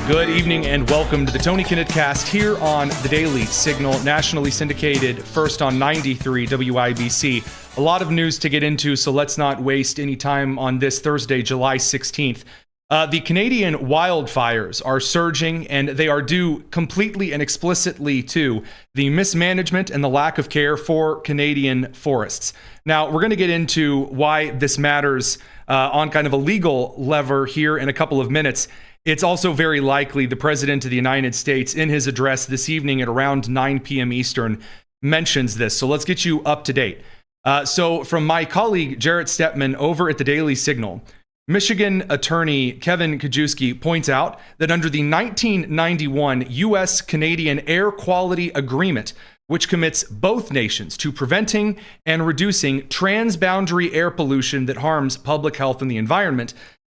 Good evening and welcome to the Tony Kinnett Cast here on the Daily Signal, nationally syndicated, first on 93 WIBC. A lot of news to get into, so let's not waste any time on this Thursday, July 16th. The Canadian wildfires are surging, and they are due completely and explicitly to the mismanagement and the lack of care for Canadian forests. Now, we're going to get into why this matters on kind of a legal lever here in a couple of minutes. It's also very likely the President of the United States, in his address this evening at around 9 p.m. Eastern, mentions this. So let's get you up to date. So from my colleague, Jarrett Stepman, over at the Daily Signal, Michigan attorney Kevin Kajewski points out that under the 1991 U.S.-Canadian Air Quality Agreement, which commits both nations to preventing and reducing transboundary air pollution that harms public health and the environment,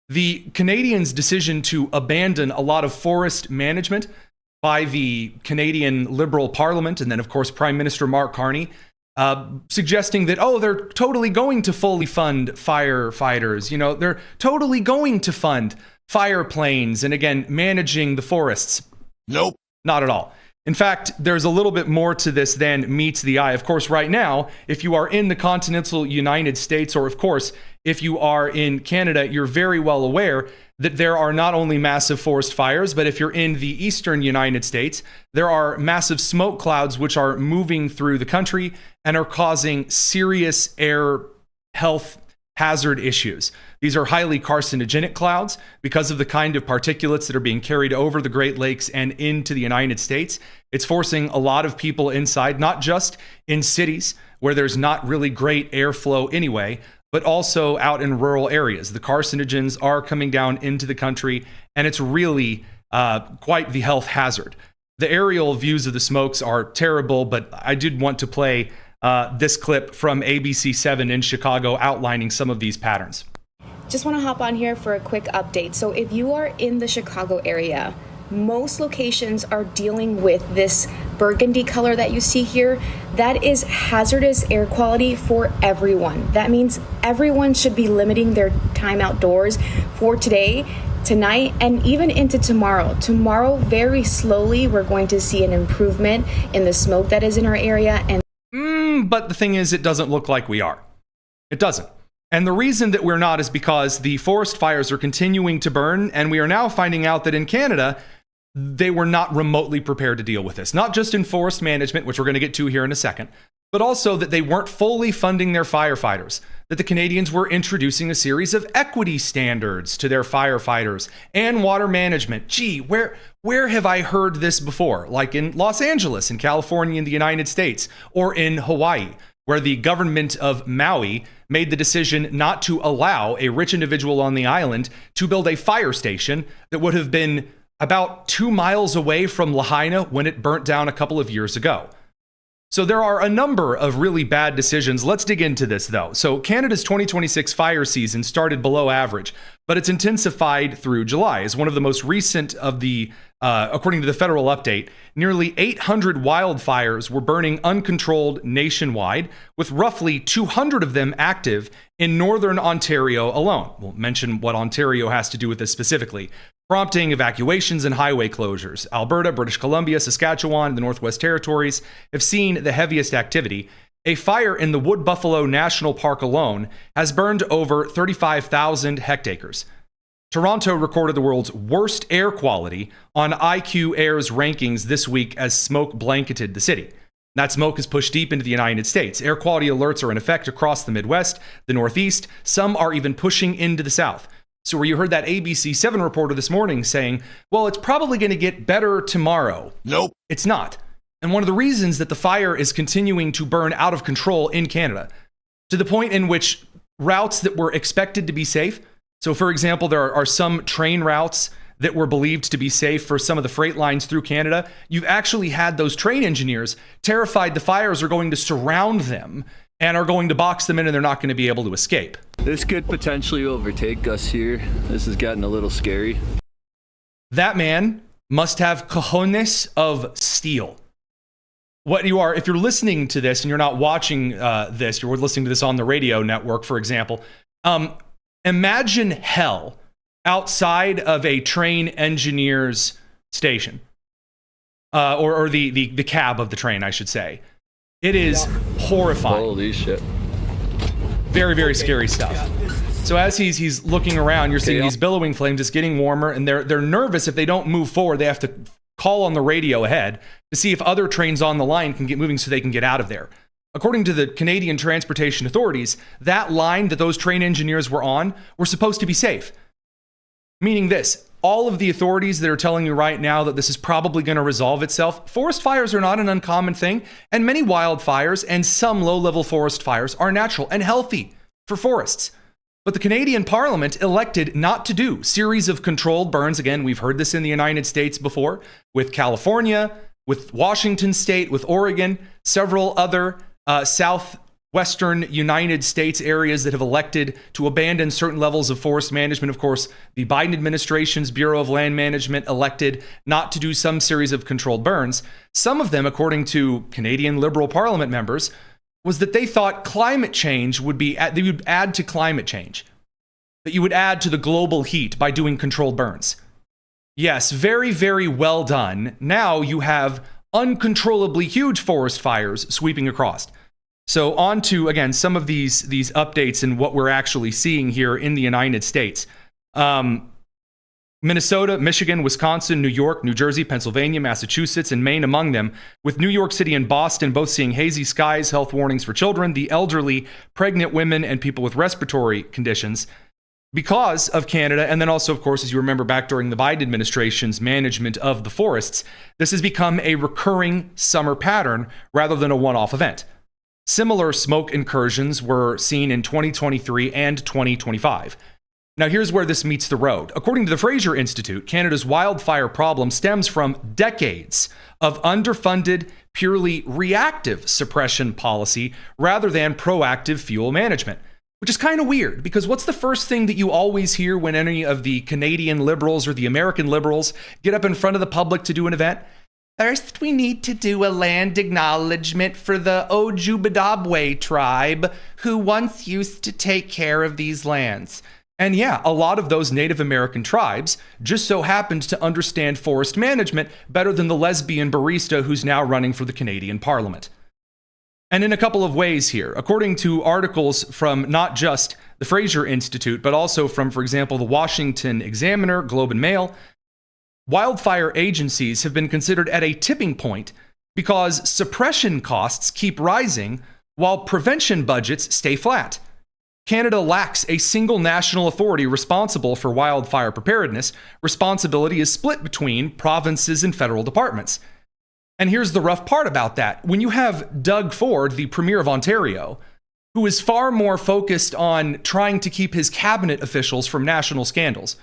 the Canadians' decision to abandon a lot of forest management by the Canadian Liberal Parliament, and then, of course, Prime Minister Mark Carney, suggesting that, they're totally going to fully fund firefighters. You know, they're totally going to fund fire planes and, again, managing the forests. Nope. Not at all. In fact, there's a little bit more to this than meets the eye. Of course, right now, if you are in the continental United States, or of course, if you are in Canada, you're very well aware that there are not only massive forest fires, but if you're in the eastern United States, there are massive smoke clouds which are moving through the country and are causing serious air health hazard issues. These are highly carcinogenic clouds because of the kind of particulates that are being carried over the Great Lakes and into the United States. It's forcing a lot of people inside, not just in cities where there's not really great airflow anyway, but also out in rural areas. The carcinogens are coming down into the country, and it's really quite the health hazard. The aerial views of the smokes are terrible, but I did want to play this clip from ABC7 in Chicago outlining some of these patterns. Just want to hop on here for a quick update. So if you are in the Chicago area, most locations are dealing with this burgundy color that you see here. That is hazardous air quality for everyone. That means everyone should be limiting their time outdoors for today, tonight, and even into tomorrow. Tomorrow, very slowly, we're going to see an improvement in the smoke that is in our area. But the thing is, it doesn't look like we are. It doesn't. And the reason that we're not is because the forest fires are continuing to burn, and we are now finding out that in Canada, they were not remotely prepared to deal with this. Not just in forest management, which we're going to get to here in a second, but also that they weren't fully funding their firefighters, that the Canadians were introducing a series of equity standards to their firefighters and water management. Gee, where have I heard this before? Like in Los Angeles, in California, in the United States, or in Hawaii, where the government of Maui made the decision not to allow a rich individual on the island to build a fire station that would have been about 2 miles away from Lahaina when it burnt down a couple of years ago. So there are a number of really bad decisions. Let's dig into this, though. So Canada's 2026 fire season started below average, but it's intensified through July. As one of the most recent of the, according to the federal update, nearly 800 wildfires were burning uncontrolled nationwide, with roughly 200 of them active in northern Ontario alone. We'll mention what Ontario has to do with this specifically, prompting evacuations and highway closures. Alberta, British Columbia, Saskatchewan, and the Northwest Territories have seen the heaviest activity. A fire in the Wood Buffalo National Park alone has burned over 35,000 hectares. Toronto recorded the world's worst air quality on IQ Air's rankings this week as smoke blanketed the city. That smoke has pushed deep into the United States. Air quality alerts are in effect across the Midwest, the Northeast. Some are even pushing into the South. So where you heard that ABC7 reporter this morning saying, well, it's probably going to get better tomorrow. Nope. It's not. And one of the reasons that the fire is continuing to burn out of control in Canada, to the point in which routes that were expected to be safe, so for example, there are some train routes that were believed to be safe for some of the freight lines through Canada, you've actually had those train engineers terrified the fires are going to surround them and are going to box them in and they're not going to be able to escape. This could potentially overtake us here. This is getting a little scary. That man must have cojones of steel. What you are, if you're listening to this and you're not watching this, you're listening to this on the radio network, for example, imagine hell outside of a train engineer's station, or the cab of the train, I should say. It is horrifying. Holy shit. Very, very scary stuff. So as he's looking around, you're seeing these billowing flames. It's getting warmer, and they're nervous. If they don't move forward, they have to call on the radio ahead to see if other trains on the line can get moving so they can get out of there. According to the Canadian Transportation Authorities, that line that those train engineers were on were supposed to be safe. Meaning this, all of the authorities that are telling you right now that this is probably going to resolve itself, forest fires are not an uncommon thing, and many wildfires and some low-level forest fires are natural and healthy for forests. But the Canadian Parliament elected not to do series of controlled burns. Again, we've heard this in the United States before, with California, with Washington State, with Oregon, several other southwestern United States areas that have elected to abandon certain levels of forest management. Of course, the Biden administration's Bureau of Land Management elected not to do some series of controlled burns. Some of them, according to Canadian Liberal Parliament members, was that they thought climate change would add to climate change, that you would add to the global heat by doing controlled burns. Yes, very, very well done. Now you have uncontrollably huge forest fires sweeping across. So on to, again, some of these updates and what we're actually seeing here in the United States. Minnesota, Michigan, Wisconsin, New York, New Jersey, Pennsylvania, Massachusetts, and Maine among them, with New York City and Boston both seeing hazy skies, health warnings for children, the elderly, pregnant women, and people with respiratory conditions because of Canada. And then also, of course, as you remember back during the Biden administration's management of the forests, this has become a recurring summer pattern rather than a one-off event. Similar smoke incursions were seen in 2023 and 2025. Now, here's where this meets the road. According to the Fraser Institute, Canada's wildfire problem stems from decades of underfunded, purely reactive suppression policy rather than proactive fuel management, which is kind of weird because what's the first thing that you always hear when any of the Canadian liberals or the American liberals get up in front of the public to do an event? First, we need to do a land acknowledgement for the Ojibwe tribe who once used to take care of these lands. And yeah, a lot of those Native American tribes just so happened to understand forest management better than the lesbian barista who's now running for the Canadian Parliament. And in a couple of ways here, according to articles from not just the Fraser Institute, but also from, for example, the Washington Examiner, Globe and Mail, wildfire agencies have been considered at a tipping point because suppression costs keep rising while prevention budgets stay flat. Canada lacks a single national authority responsible for wildfire preparedness. Responsibility is split between provinces and federal departments. And here's the rough part about that. When you have Doug Ford, the Premier of Ontario, who is far more focused on trying to keep his cabinet officials from national scandals,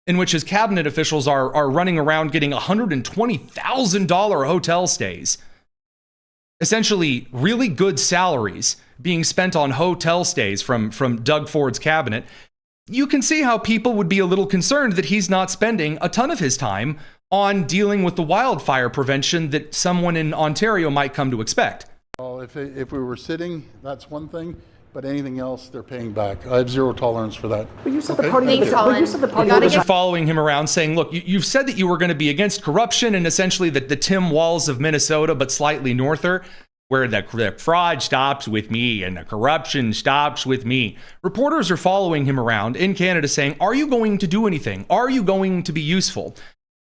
in which his cabinet officials are running around getting $120,000 hotel stays, essentially really good salaries being spent on hotel stays from Doug Ford's cabinet, you can see how people would be a little concerned that he's not spending a ton of his time on dealing with the wildfire prevention that someone in Ontario might come to expect. Well, if we were sitting, that's one thing, but anything else, they're paying back. I have zero tolerance for that. But you said the party. Thanks, Colin. You said the party. Reporters are following him around saying, look, you've said that you were going to be against corruption and essentially the Tim Walz of Minnesota, but slightly norther, where the fraud stops with me and the corruption stops with me. Reporters are following him around in Canada saying, are you going to do anything? Are you going to be useful?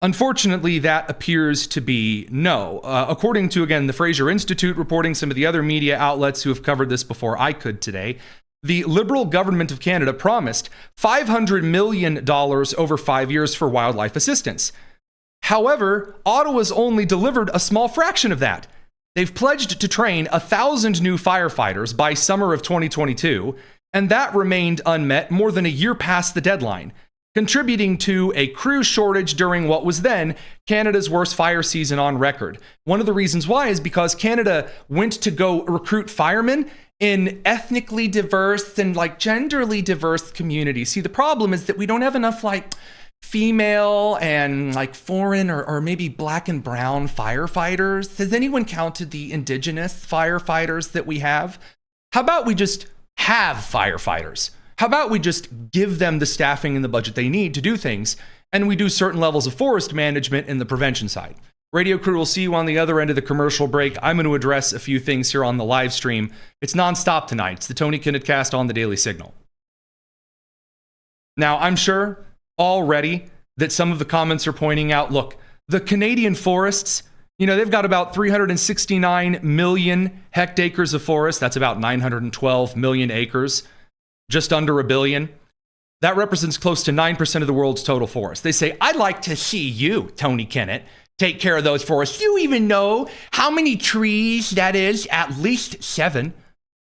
Unfortunately, that appears to be no. According to, again, the Fraser Institute reporting, some of the other media outlets who have covered this before I could today, the Liberal government of Canada promised $500 million over 5 years for wildlife assistance. However, Ottawa's only delivered a small fraction of that. They've pledged to train 1,000 new firefighters by summer of 2022, and that remained unmet more than a year past the deadline, contributing to a crew shortage during what was then Canada's worst fire season on record. One of the reasons why is because Canada went to go recruit firemen in ethnically diverse and genderly diverse communities. See, the problem is that we don't have enough female and foreign or maybe black and brown firefighters. Has anyone counted the indigenous firefighters that we have? How about we just have firefighters? How about we just give them the staffing and the budget they need to do things And we do certain levels of forest management in the prevention side. Radio crew will see you on the other end of the commercial break. I'm going to address a few things here on the live stream. It's nonstop tonight. It's the Tony Kinnett Cast on the Daily Signal. Now, I'm sure already that some of the comments are pointing out, look, the Canadian forests, they've got about 369 million hectares of forest. That's about 912 million acres, just under a billion. That represents close to 9% of the world's total forest. They say, I'd like to see you, Tony Kinnett, take care of those forests. You even know how many trees that is? At least 7,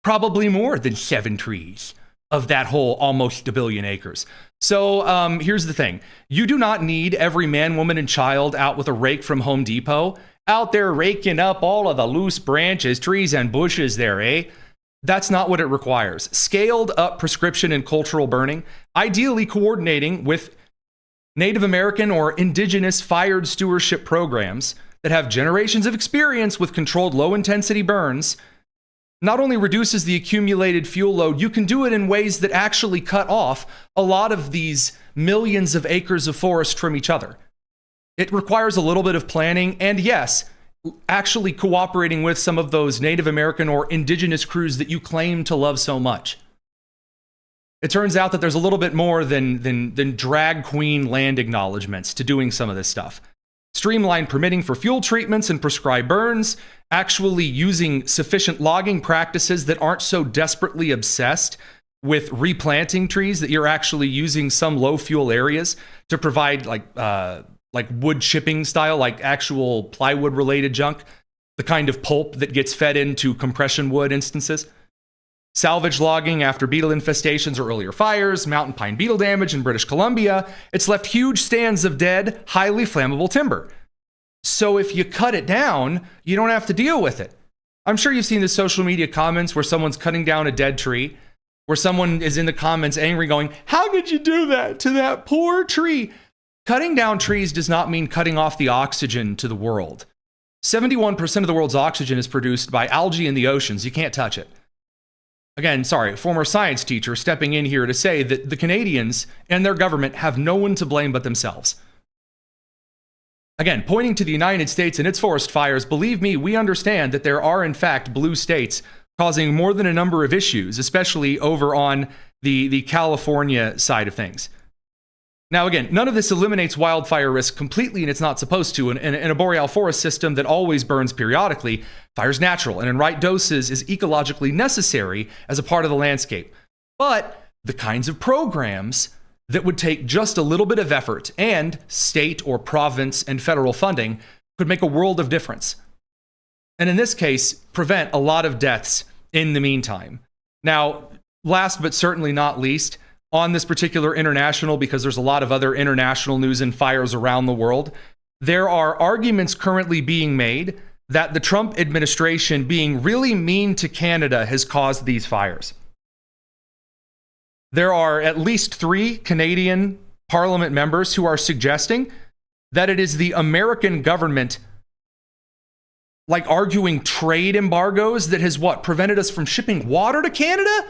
probably more than 7 trees of that whole almost a billion acres. So here's the thing. You do not need every man, woman, and child out with a rake from Home Depot out there raking up all of the loose branches, trees, and bushes there, eh? That's not what it requires. Scaled up prescription and cultural burning, ideally coordinating with Native American or indigenous fired stewardship programs that have generations of experience with controlled low-intensity burns, not only reduces the accumulated fuel load, you can do it in ways that actually cut off a lot of these millions of acres of forest from each other. It requires a little bit of planning and, yes, actually cooperating with some of those Native American or indigenous crews that you claim to love so much. It turns out that there's a little bit more than drag queen land acknowledgments to doing some of this stuff. Streamline permitting for fuel treatments and prescribed burns, actually using sufficient logging practices that aren't so desperately obsessed with replanting trees that you're actually using some low fuel areas to provide like wood chipping style, like actual plywood related junk, the kind of pulp that gets fed into compression wood instances. Salvage logging after beetle infestations or earlier fires, mountain pine beetle damage in British Columbia. It's left huge stands of dead, highly flammable timber. So if you cut it down, you don't have to deal with it. I'm sure you've seen the social media comments where someone's cutting down a dead tree, where someone is in the comments angry going, how could you do that to that poor tree? Cutting down trees does not mean cutting off the oxygen to the world. 71% of the world's oxygen is produced by algae in the oceans. You can't touch it. Again, sorry, former science teacher stepping in here to say that the Canadians and their government have no one to blame but themselves. Again, pointing to the United States and its forest fires, believe me, we understand that there are in fact blue states causing more than a number of issues, especially over on the California side of things. Now, again, none of this eliminates wildfire risk completely, and it's not supposed to. In a boreal forest system that always burns periodically, fire's natural, and in right doses is ecologically necessary as a part of the landscape. But the kinds of programs that would take just a little bit of effort and state or province and federal funding could make a world of difference. And in this case, prevent a lot of deaths in the meantime. Now, last but certainly not least, on this particular international, because there's a lot of other international news and fires around the world, there are arguments currently being made that the Trump administration being really mean to Canada has caused these fires. There are at least 3 Canadian Parliament members who are suggesting that it is the American government like arguing trade embargoes that has prevented us from shipping water to Canada?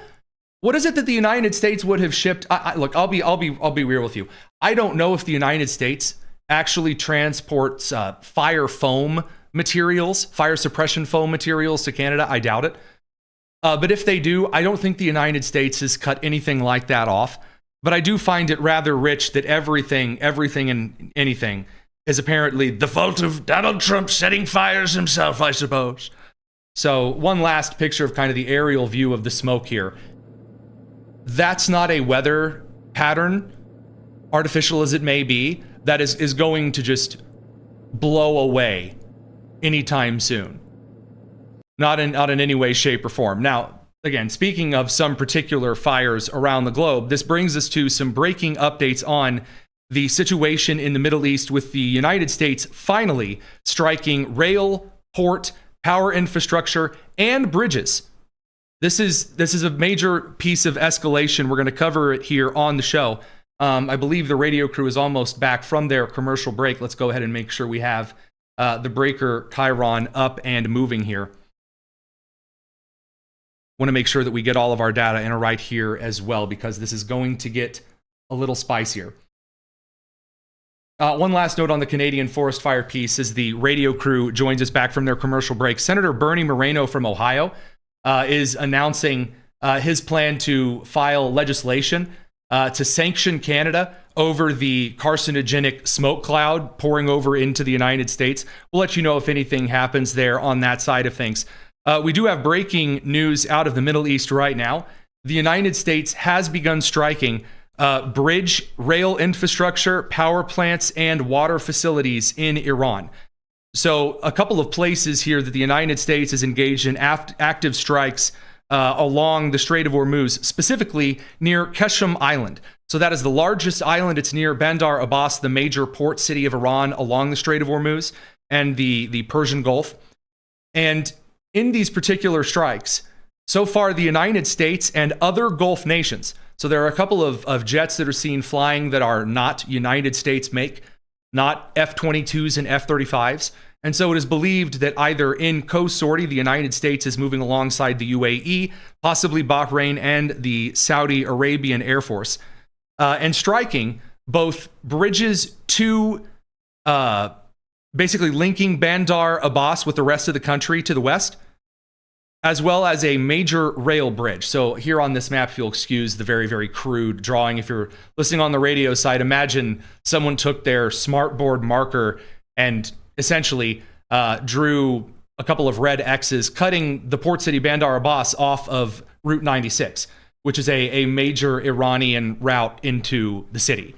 What is it that the United States would have shipped? Look, I'll be real with you. I don't know if the United States actually transports fire foam materials, fire suppression foam materials to Canada. I doubt it. But if they do, I don't think the United States has cut anything like that off. But I do find it rather rich that everything and anything is apparently the fault of Donald Trump setting fires himself, I suppose. So one last picture of kind of the aerial view of the smoke here. That's not a weather pattern, artificial as it may be, that is going to just blow away anytime soon. Not in any way, shape, or form. Now, again, speaking of some particular fires around the globe, this brings us to some breaking updates on the situation in the Middle East, with the United States finally striking rail, port, power infrastructure, and bridges. This is a major piece of escalation. We're going to cover it here on the show. I believe the radio crew is almost back from their commercial break. Let's go ahead and make sure we have the breaker Chiron up and moving here. Want to make sure that we get all of our data in right here as well, because this is going to get a little spicier. One last note on the Canadian forest fire piece as the radio crew joins us back from their commercial break. Senator Bernie Moreno from Ohio is announcing his plan to file legislation to sanction Canada over the carcinogenic smoke cloud pouring over into the United States. We'll let you know if anything happens there on that side of things. We do have breaking news out of the Middle East right now. The United States has begun striking bridge, rail infrastructure, power plants, and water facilities in Iran. So a couple of places here that the United States is engaged in active strikes along the Strait of Hormuz, specifically near Qeshm Island. So that is the largest island. It's near Bandar Abbas, the major port city of Iran along the Strait of Hormuz and the Persian Gulf. And in these particular strikes, so far the United States and other Gulf nations, so there are a couple of jets that are seen flying that are not United States make, not F-22s and F-35s. And so it is believed that either in co-sortie, the United States is moving alongside the UAE, possibly Bahrain and the Saudi Arabian Air Force, and striking both bridges to basically linking Bandar Abbas with the rest of the country to the west, as well as a major rail bridge. So here on this map, if you'll excuse the very, very crude drawing, if you're listening on the radio side, imagine someone took their smartboard marker and essentially drew a couple of red X's, cutting the port city Bandar Abbas off of Route 96, which is a major Iranian route into the city.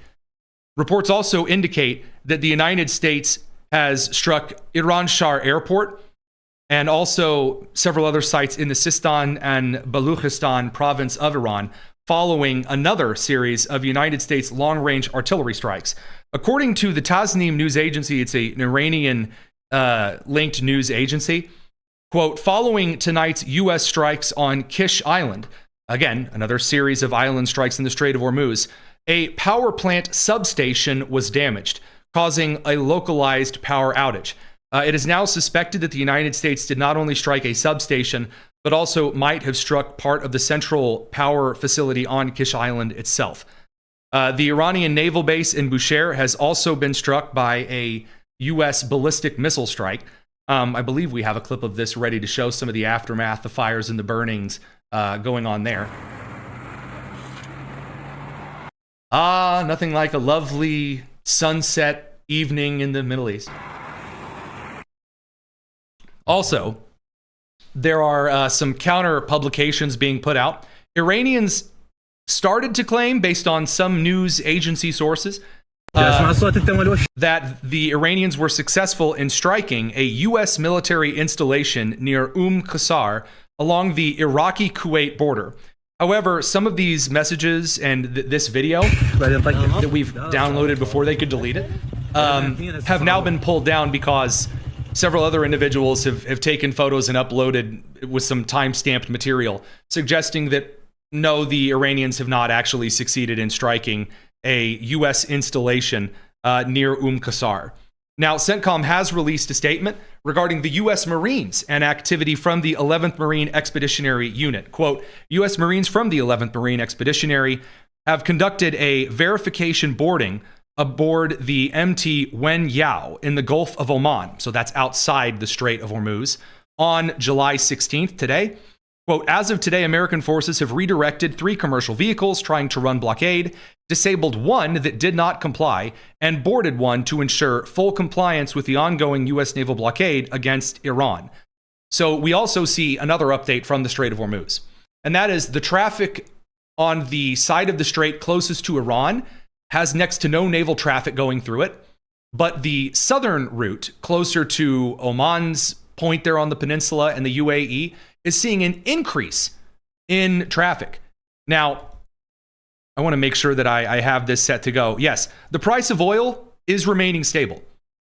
Reports also indicate that the United States has struck Iran Shah Airport and also several other sites in the Sistan and Baluchistan province of Iran, following another series of United States long-range artillery strikes. According to the Tasnim news agency, it's an Iranian-linked news agency, quote, following tonight's U.S. strikes on Kish Island, again, another series of island strikes in the Strait of Hormuz, a power plant substation was damaged, causing a localized power outage. It is now suspected that the United States did not only strike a substation, but also might have struck part of the central power facility on Kish Island itself. The Iranian naval base in Bushehr has also been struck by a U.S. ballistic missile strike. I believe we have a clip of this ready to show some of the aftermath, the fires and the burnings going on there. Nothing like a lovely sunset evening in the Middle East. Also, there are some counter publications being put out. Iranians started to claim, based on some news agency sources, that the Iranians were successful in striking a U.S. military installation near Qasr along the Iraqi-Kuwait border. However, some of these messages and this video that we've downloaded before they could delete it have now been pulled down because several other individuals have taken photos and uploaded with some time-stamped material, suggesting that no, the Iranians have not actually succeeded in striking a U.S. installation near Qasr. Now, CENTCOM has released a statement regarding the U.S. Marines and activity from the 11th Marine Expeditionary Unit. Quote, U.S. Marines from the 11th Marine Expeditionary have conducted a verification boarding aboard the MT Wen Yao in the Gulf of Oman, so that's outside the Strait of Hormuz, on July 16th, today. Quote, as of today, American forces have redirected 3 commercial vehicles trying to run blockade, disabled 1 that did not comply, and boarded 1 to ensure full compliance with the ongoing U.S. naval blockade against Iran. So we also see another update from the Strait of Hormuz, and that is the traffic on the side of the strait closest to Iran has next to no naval traffic going through it, but the southern route, closer to Oman's point there on the peninsula and the UAE, is seeing an increase in traffic. Now, I want to make sure that I have this set to go. Yes, the price of oil is remaining stable.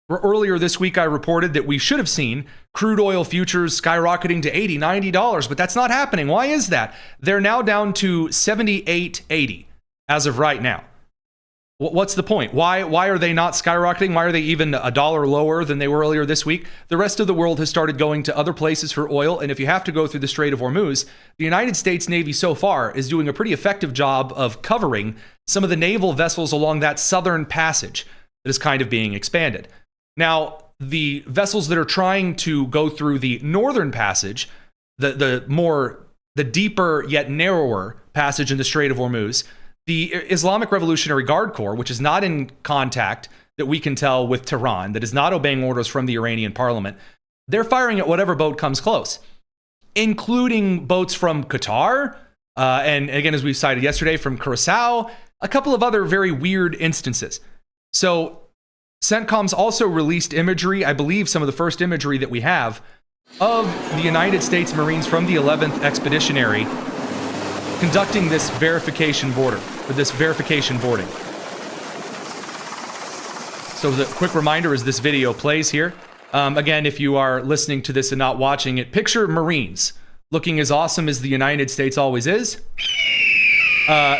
Earlier this week, I reported that we should have seen crude oil futures skyrocketing to $80, $90, but that's not happening. Why is that? They're now down to $78.80 as of right now. What's the point? Why are they not skyrocketing? Why are they even $1 lower than they were earlier this week? The rest of the world has started going to other places for oil, and if you have to go through the Strait of Hormuz, the United States Navy so far is doing a pretty effective job of covering some of the naval vessels along that southern passage. that is kind of being expanded. Now, the vessels that are trying to go through the northern passage, the deeper yet narrower passage in the Strait of Hormuz, the Islamic Revolutionary Guard Corps, which is not in contact that we can tell with Tehran, that is not obeying orders from the Iranian parliament, they're firing at whatever boat comes close, including boats from Qatar, and again, as we cited yesterday, from Curacao, a couple of other very weird instances. So CENTCOM's also released imagery, I believe some of the first imagery that we have, of the United States Marines from the 11th Expeditionary conducting this verification boarding. So the quick reminder as this video plays here, again, if you are listening to this and not watching it, picture Marines looking as awesome as the United States always is,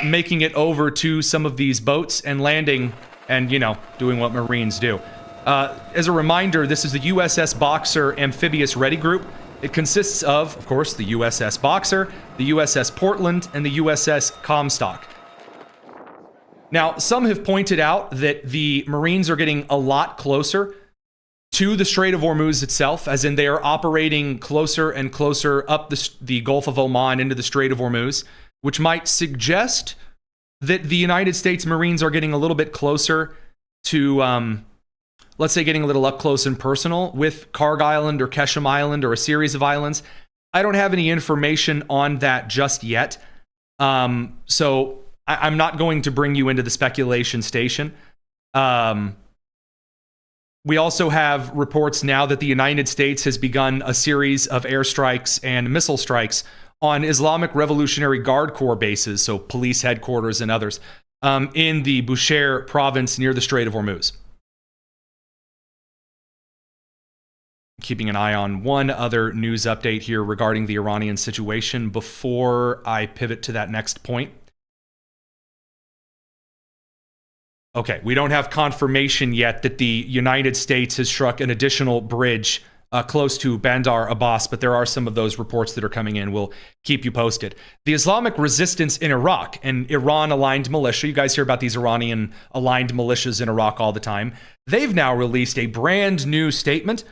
making it over to some of these boats and landing and, doing what Marines do. As a reminder, this is the USS Boxer Amphibious Ready Group. It consists of course, the USS Boxer, the USS Portland, and the USS Comstock. Now, some have pointed out that the Marines are getting a lot closer to the Strait of Hormuz itself, as in they are operating closer and closer up the Gulf of Oman into the Strait of Hormuz, which might suggest that the United States Marines are getting a little bit closer to, let's say, getting a little up close and personal with Karg Island or Keshem Island or a series of islands. I don't have any information on that just yet. So I'm not going to bring you into the speculation station. We also have reports now that the United States has begun a series of airstrikes and missile strikes on Islamic Revolutionary Guard Corps bases, so police headquarters and others, in the Bushehr province near the Strait of Hormuz. Keeping an eye on one other news update here regarding the Iranian situation before I pivot to that next point. Okay, we don't have confirmation yet that the United States has struck an additional bridge close to Bandar Abbas, but there are some of those reports that are coming in. We'll keep you posted. The Islamic resistance in Iraq, an Iran-aligned militia, you guys hear about these Iranian-aligned militias in Iraq all the time. They've now released a brand new statement,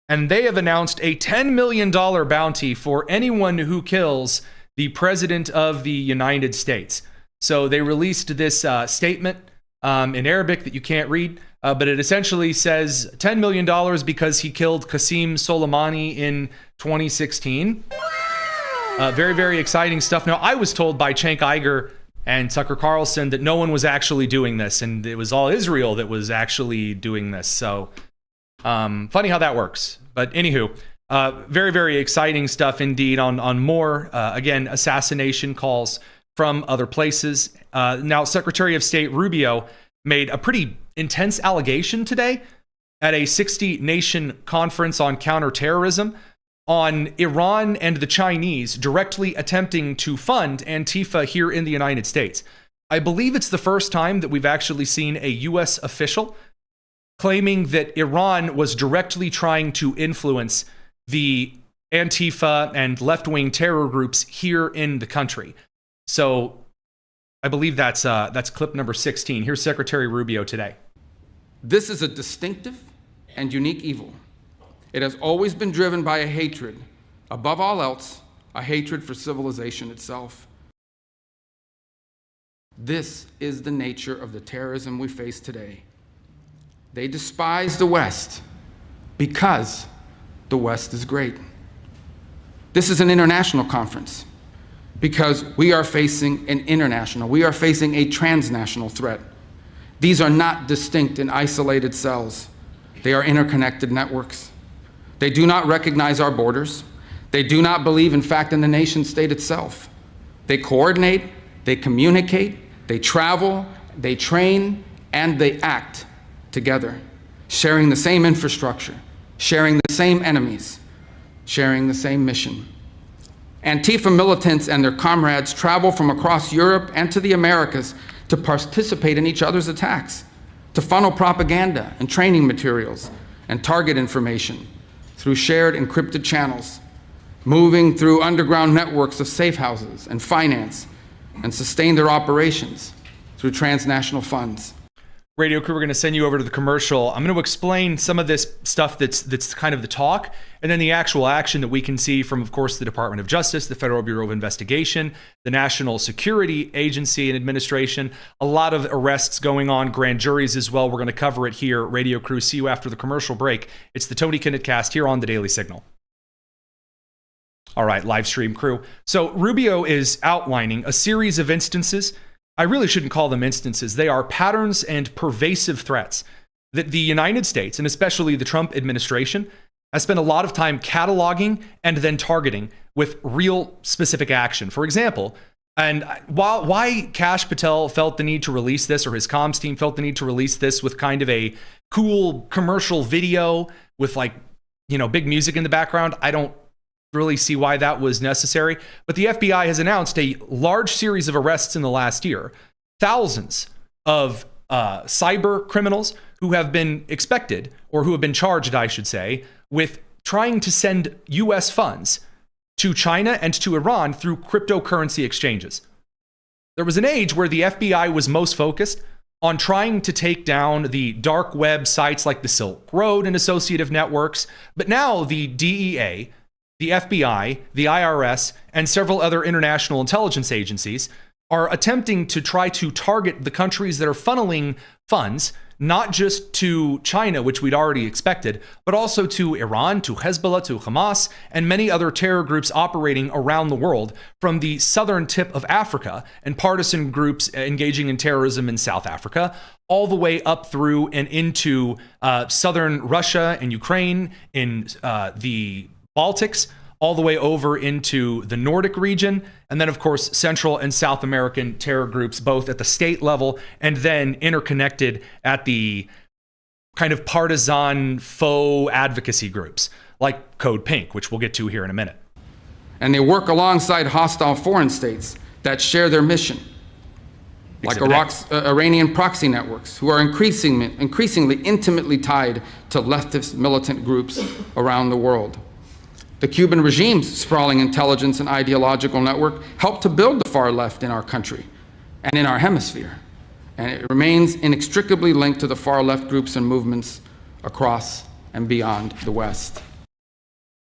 and they have announced a $10 million bounty for anyone who kills the President of the United States. So they released this statement in Arabic that you can't read, but it essentially says $10 million because he killed Qasem Soleimani in 2016. Very, very exciting stuff. Now, I was told by Cenk Uygur and Tucker Carlson that no one was actually doing this, and it was all Israel that was actually doing this. So, funny how that works. But anywho, very, very exciting stuff indeed on more, again, assassination calls from other places. Now, Secretary of State Rubio made a pretty intense allegation today at a 60-nation conference on counterterrorism on Iran and the Chinese directly attempting to fund Antifa here in the United States. I believe it's the first time that we've actually seen a U.S. official claiming that Iran was directly trying to influence the Antifa and left-wing terror groups here in the country. So I believe that's clip number 16. Here's Secretary Rubio today. This is a distinctive and unique evil. It has always been driven by a hatred, above all else, a hatred for civilization itself. This is the nature of the terrorism we face today. They despise the West because the West is great. This is an international conference because we are facing we are facing a transnational threat. These are not distinct and isolated cells. They are interconnected networks. They do not recognize our borders. They do not believe, in fact, in the nation state itself. They coordinate, they communicate, they travel, they train, and they act together, sharing the same infrastructure, sharing the same enemies, sharing the same mission. Antifa militants and their comrades travel from across Europe and to the Americas to participate in each other's attacks, to funnel propaganda and training materials and target information through shared encrypted channels, moving through underground networks of safe houses and finance, and sustain their operations through transnational funds. Radio crew, we're going to send you over to the commercial. I'm going to explain some of this stuff that's kind of the talk, and then the actual action that we can see from, of course, the Department of Justice, the Federal Bureau of Investigation, the National Security Agency and Administration. A lot of arrests going on, grand juries as well. We're going to cover it here. Radio crew, see you after the commercial break. It's the Tony Kinnett Cast here on the Daily Signal. All right, live stream crew. So Rubio is outlining a series of instances. I really shouldn't call them instances. They are patterns and pervasive threats that the United States, and especially the Trump administration, has spent a lot of time cataloging and then targeting with real specific action. For example, and why Kash Patel felt the need to release this, or his comms team felt the need to release this with kind of a cool commercial video with, like, you know, big music in the background, I don't really see why that was necessary. But the FBI has announced a large series of arrests in the last year. Thousands of cyber criminals who have been expected, or who have been charged, I should say, with trying to send US funds to China and to Iran through cryptocurrency exchanges. There was an age where the FBI was most focused on trying to take down the dark web sites like the Silk Road and associative networks. But now the DEA, the FBI, the IRS, and several other international intelligence agencies are attempting to try to target the countries that are funneling funds, not just to China, which we'd already expected, but also to Iran, to Hezbollah, to Hamas, and many other terror groups operating around the world, from the southern tip of Africa and partisan groups engaging in terrorism in South Africa, all the way up through and into southern Russia and Ukraine, in the Baltics, all the way over into the Nordic region, and then, of course, Central and South American terror groups, both at the state level and then interconnected at the kind of partisan faux advocacy groups, like Code Pink, which we'll get to here in a minute. And they work alongside hostile foreign states that share their mission, like Iranian proxy networks, who are increasingly intimately tied to leftist militant groups around the world. The Cuban regime's sprawling intelligence and ideological network helped to build the far left in our country and in our hemisphere, and it remains inextricably linked to the far left groups and movements across and beyond the West.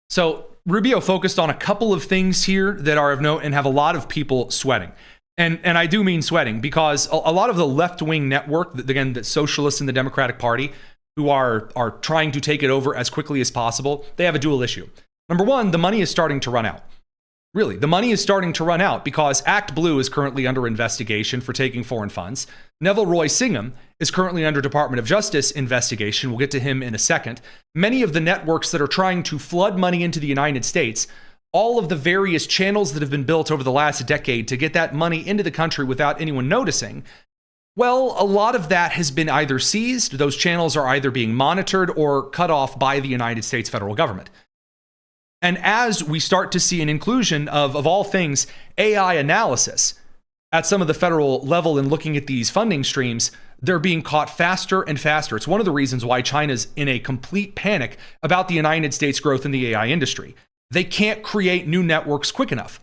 So Rubio focused on a couple of things here that are of note and have a lot of people sweating. And I do mean sweating, because a lot of the left-wing network, again, the socialists in the Democratic Party, who are trying to take it over as quickly as possible, they have a dual issue. Number one, the money is starting to run out. Really, the money is starting to run out because Act Blue is currently under investigation for taking foreign funds. Neville Roy Singham is currently under Department of Justice investigation. We'll get to him in a second. Many of the networks that are trying to flood money into the United States, all of the various channels that have been built over the last decade to get that money into the country without anyone noticing, well, a lot of that has been either seized, those channels are either being monitored or cut off by the United States federal government. And as we start to see an inclusion of all things, AI analysis at some of the federal level in looking at these funding streams, they're being caught faster and faster. It's one of the reasons why China's in a complete panic about the United States' growth in the AI industry. They can't create new networks quick enough.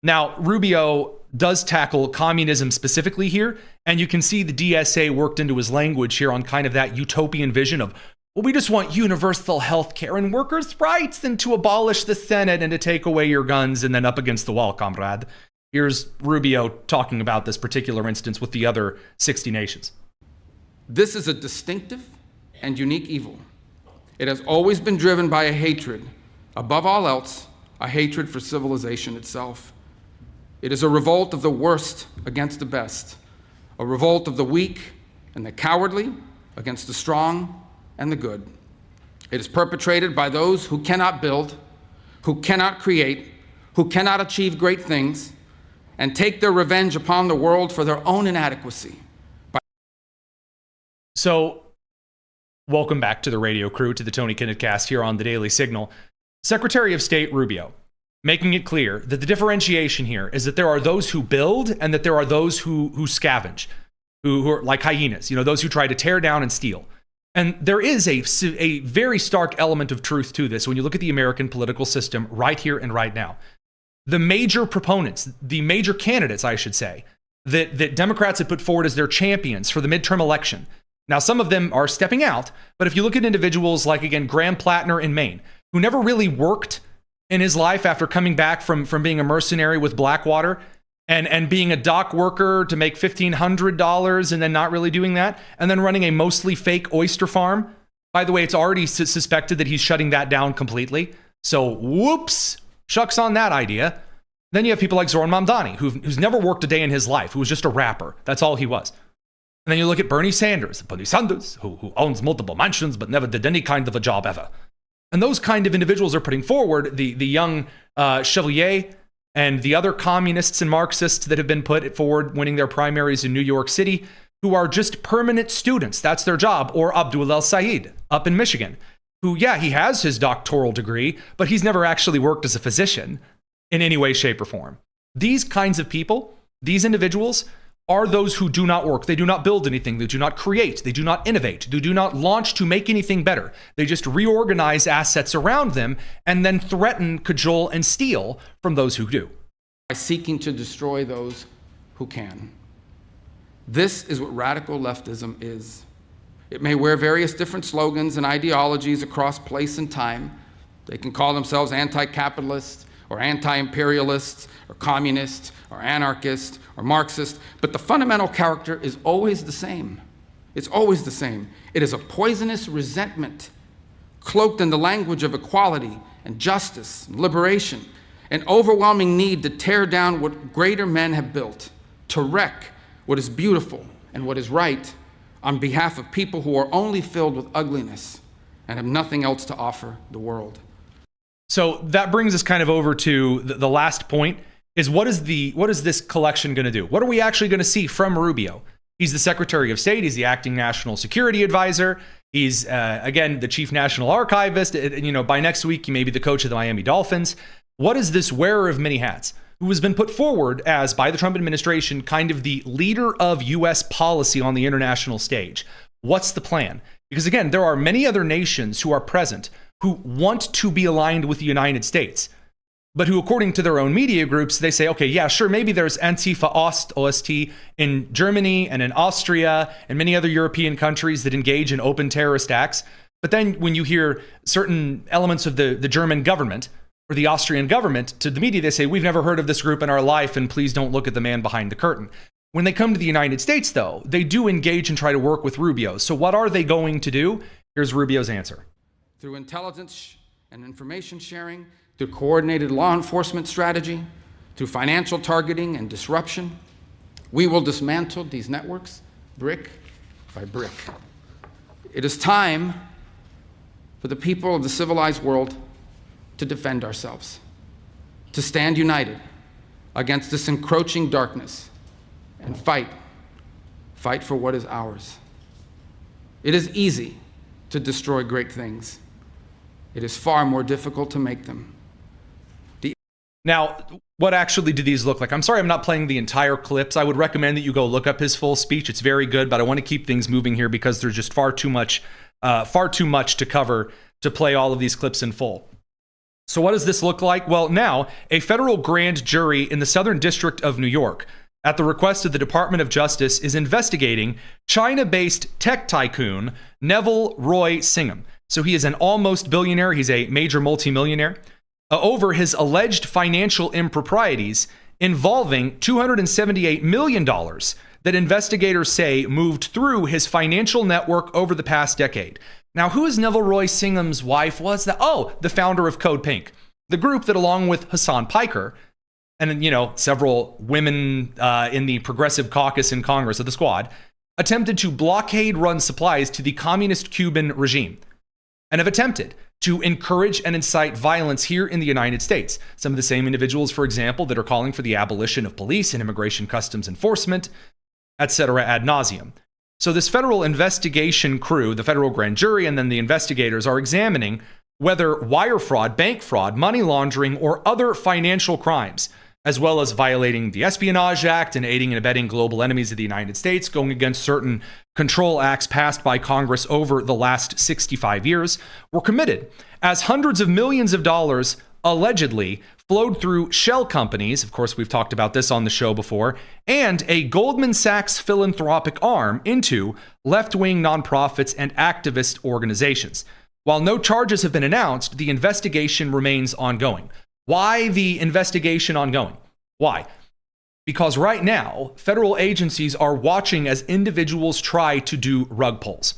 Now, Rubio does tackle communism specifically here, and you can see the DSA worked into his language here on kind of that utopian vision of, well, we just want universal health care and workers' rights, and to abolish the Senate and to take away your guns, and then up against the wall, comrade. Here's Rubio talking about this particular instance with the other 60 nations. This is a distinctive and unique evil. It has always been driven by a hatred, above all else, a hatred for civilization itself. It is a revolt of the worst against the best, a revolt of the weak and the cowardly against the strong and the good. It is perpetrated by those who cannot build, who cannot create, who cannot achieve great things, and take their revenge upon the world for their own inadequacy. So, welcome back to the radio crew, to the Tony Kinnett Cast here on the Daily Signal. Secretary of State Rubio making it clear that the differentiation here is that there are those who build and that there are those who scavenge, who are like hyenas, those who try to tear down and steal. And there is a very stark element of truth to this when you look at the American political system right here and right now. The major proponents, the major candidates, I should say, that Democrats had put forward as their champions for the midterm election. Now, some of them are stepping out, but if you look at individuals like, again, Graham Platner in Maine, who never really worked in his life after coming back from being a mercenary with Blackwater and being a dock worker to make $1,500 and then not really doing that, and then running a mostly fake oyster farm. By the way, it's already suspected that he's shutting that down completely. So whoops, shucks on that idea. Then you have people like Zoran Mamdani, who's never worked a day in his life, who was just a rapper. That's all he was. And then you look at Bernie Sanders, who owns multiple mansions but never did any kind of a job ever. And those kind of individuals are putting forward the young Chevalier and the other communists and Marxists that have been put forward winning their primaries in New York City, who are just permanent students. That's their job. Or Abdul El Sayed up in Michigan, who, yeah, he has his doctoral degree, but he's never actually worked as a physician in any way, shape, or form. These kinds of people, these individuals, are those who do not work. They do not build anything. They do not create. They do not innovate. They do not launch to make anything better. They just reorganize assets around them and then threaten, cajole, and steal from those who do. By seeking to destroy those who can. This is what radical leftism is. It may wear various different slogans and ideologies across place and time. They can call themselves anti-capitalist or anti-imperialist or communist or anarchist or Marxist, but the fundamental character is always the same. It's always the same. It is a poisonous resentment cloaked in the language of equality and justice and liberation, an overwhelming need to tear down what greater men have built, to wreck what is beautiful and what is right on behalf of people who are only filled with ugliness and have nothing else to offer the world. So that brings us kind of over to the last point, is what is this collection going to do? What are we actually going to see from Rubio? He's the Secretary of State. He's the acting national security advisor. He's, again, the chief national archivist. By next week, he may be the coach of the Miami Dolphins. What is this wearer of many hats, who has been put forward as, by the Trump administration, kind of the leader of U.S. policy on the international stage? What's the plan? Because, again, there are many other nations who are present who want to be aligned with the United States, but who, according to their own media groups, they say, okay, yeah, sure, maybe there's Antifa OST in Germany and in Austria and many other European countries that engage in open terrorist acts. But then when you hear certain elements of the German government or the Austrian government, to the media, they say, we've never heard of this group in our life, and please don't look at the man behind the curtain. When they come to the United States, though, they do engage and try to work with Rubio. So what are they going to do? Here's Rubio's answer. Through intelligence and information sharing, through coordinated law enforcement strategy, through financial targeting and disruption, we will dismantle these networks brick by brick. It is time for the people of the civilized world to defend ourselves, to stand united against this encroaching darkness and fight for what is ours. It is easy to destroy great things. It is far more difficult to make them. Now, what actually do these look like? I'm sorry I'm not playing the entire clips. I would recommend that you go look up his full speech. It's very good, but I want to keep things moving here because there's just far too much to cover to play all of these clips in full. So what does this look like? Well, now, a federal grand jury in the Southern District of New York, at the request of the Department of Justice, is investigating China-based tech tycoon Neville Roy Singham. So he is an almost billionaire. He's a major multimillionaire. Over his alleged financial improprieties involving $278 million that investigators say moved through his financial network over the past decade. Now, who is Neville Roy Singham's wife? Was that? Oh, the founder of Code Pink, the group that, along with Hassan Piker and, several women in the Progressive Caucus in Congress of the Squad, attempted to blockade run supplies to the communist Cuban regime and have attempted to encourage and incite violence here in the United States. Some of the same individuals, for example, that are calling for the abolition of police and immigration customs enforcement, etc. ad nauseum. So this federal investigation crew, the federal grand jury, and then the investigators are examining whether wire fraud, bank fraud, money laundering, or other financial crimes, as well as violating the Espionage Act and aiding and abetting global enemies of the United States, going against certain control acts passed by Congress over the last 65 years, were committed, as hundreds of millions of dollars allegedly flowed through shell companies, of course we've talked about this on the show before, and a Goldman Sachs philanthropic arm into left-wing nonprofits and activist organizations. While no charges have been announced, the investigation remains ongoing. Why the investigation ongoing? Why? Because right now, federal agencies are watching as individuals try to do rug pulls.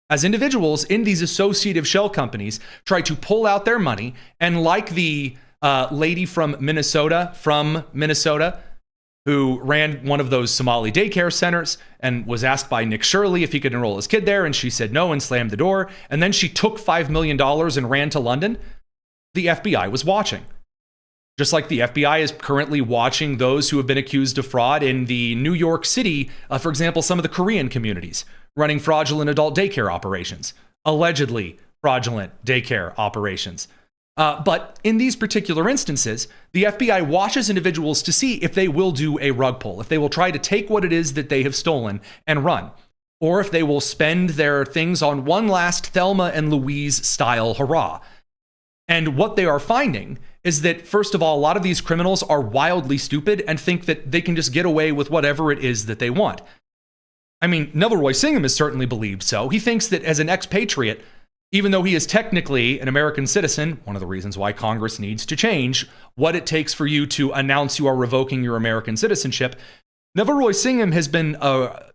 As individuals in these associative shell companies try to pull out their money, and like the lady from Minnesota, who ran one of those Somali daycare centers and was asked by Nick Shirley if he could enroll his kid there, and she said no and slammed the door, and then she took $5 million and ran to London, the FBI was watching. Just like the FBI is currently watching those who have been accused of fraud in the New York City, for example, some of the Korean communities running fraudulent adult daycare operations, allegedly fraudulent daycare operations. But in these particular instances, the FBI watches individuals to see if they will do a rug pull, if they will try to take what it is that they have stolen and run, or if they will spend their things on one last Thelma and Louise style hurrah. And what they are finding is that, first of all, a lot of these criminals are wildly stupid and think that they can just get away with whatever it is that they want. I mean, Neville Roy Singham has certainly believed so. He thinks that as an expatriate, even though he is technically an American citizen, one of the reasons why Congress needs to change what it takes for you to announce you are revoking your American citizenship, Neville Roy Singham has been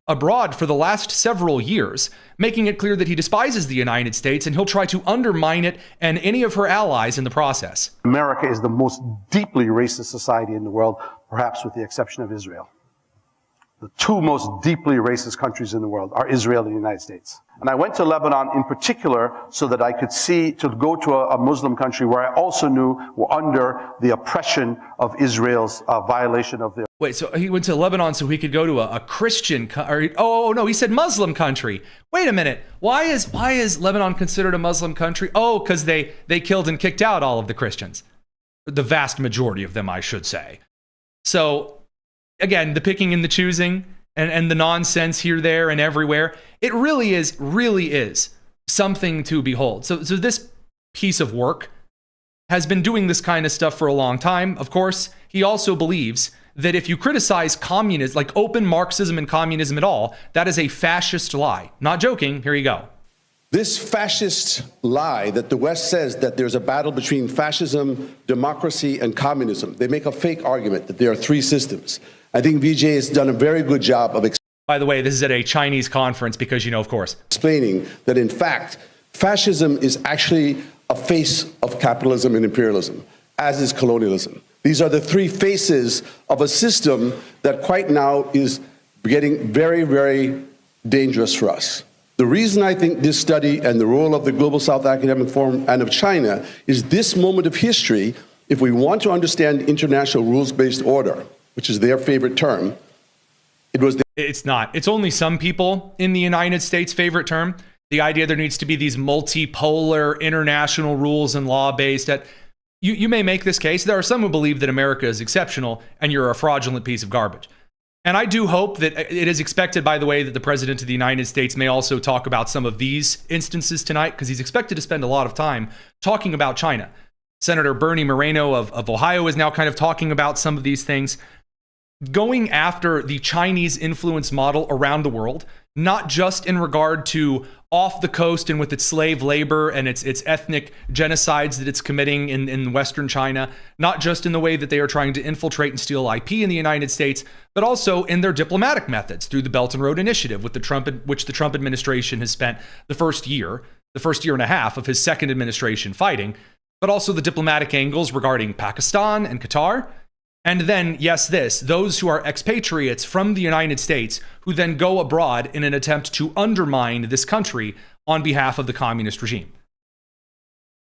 abroad for the last several years, making it clear that he despises the United States and he'll try to undermine it and any of her allies in the process. America is the most deeply racist society in the world, perhaps with the exception of Israel. The two most deeply racist countries in the world are Israel and the United States. And I went to Lebanon in particular so that I could to go to a Muslim country where I also knew were under the oppression of Israel's violation of their... Wait, so he went to Lebanon so he could go to a Christian no, he said Muslim country. Wait a minute. Why is Lebanon considered a Muslim country? Oh, because they killed and kicked out all of the Christians. The vast majority of them, I should say. So, again, the picking and the choosing and the nonsense here, there, and everywhere, it really is something to behold. So this piece of work has been doing this kind of stuff for a long time. Of course, he also believes that if you criticize communism, like open Marxism and communism at all, that is a fascist lie. Not joking, here you go. This fascist lie that the West says that there's a battle between fascism, democracy, and communism. They make a fake argument that there are three systems. I think VJ has done a very good job of By the way, this is at a Chinese conference because, of course, explaining that, in fact, fascism is actually a face of capitalism and imperialism, as is colonialism. These are the three faces of a system that quite now is getting very, very dangerous for us. The reason I think this study and the role of the Global South Academic Forum and of China is this moment of history, if we want to understand international rules-based order, which is their favorite term, it's not. It's only some people in the United States' favorite term. The idea there needs to be these multipolar international rules and law-based. You may make this case. There are some who believe that America is exceptional and you're a fraudulent piece of garbage. And I do hope that it is expected, by the way, that the President of the United States may also talk about some of these instances tonight, because he's expected to spend a lot of time talking about China. Senator Bernie Moreno of Ohio is now kind of talking about some of these things. Going after the Chinese influence model around the world, not just in regard to off the coast and with its slave labor and its ethnic genocides that it's committing in Western China, not just in the way that they are trying to infiltrate and steal IP in the United States, but also in their diplomatic methods through the Belt and Road Initiative, which the Trump administration has spent the first year and a half of his second administration fighting, but also the diplomatic angles regarding Pakistan and Qatar. And then, yes, those who are expatriates from the United States who then go abroad in an attempt to undermine this country on behalf of the communist regime.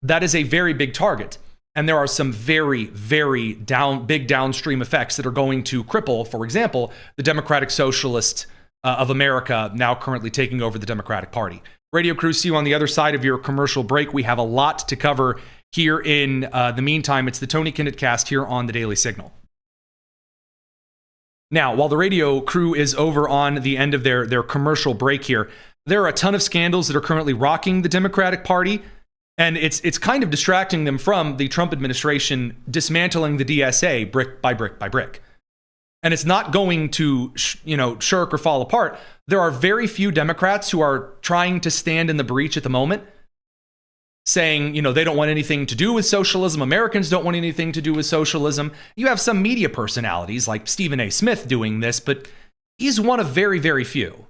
That is a very big target. And there are some very, very big downstream effects that are going to cripple, for example, the Democratic Socialists of America, now currently taking over the Democratic Party. Radio crew, see you on the other side of your commercial break. We have a lot to cover here in the meantime. It's the Tony Kinnett Cast here on the Daily Signal. Now, while the radio crew is over on the end of their commercial break here, there are a ton of scandals that are currently rocking the Democratic Party. And it's kind of distracting them from the Trump administration dismantling the DSA brick by brick by brick. And it's not going to, shirk or fall apart. There are very few Democrats who are trying to stand in the breach at the moment, saying, they don't want anything to do with socialism. Americans don't want anything to do with socialism. You have some media personalities like Stephen A. Smith doing this, but he's one of very, very few.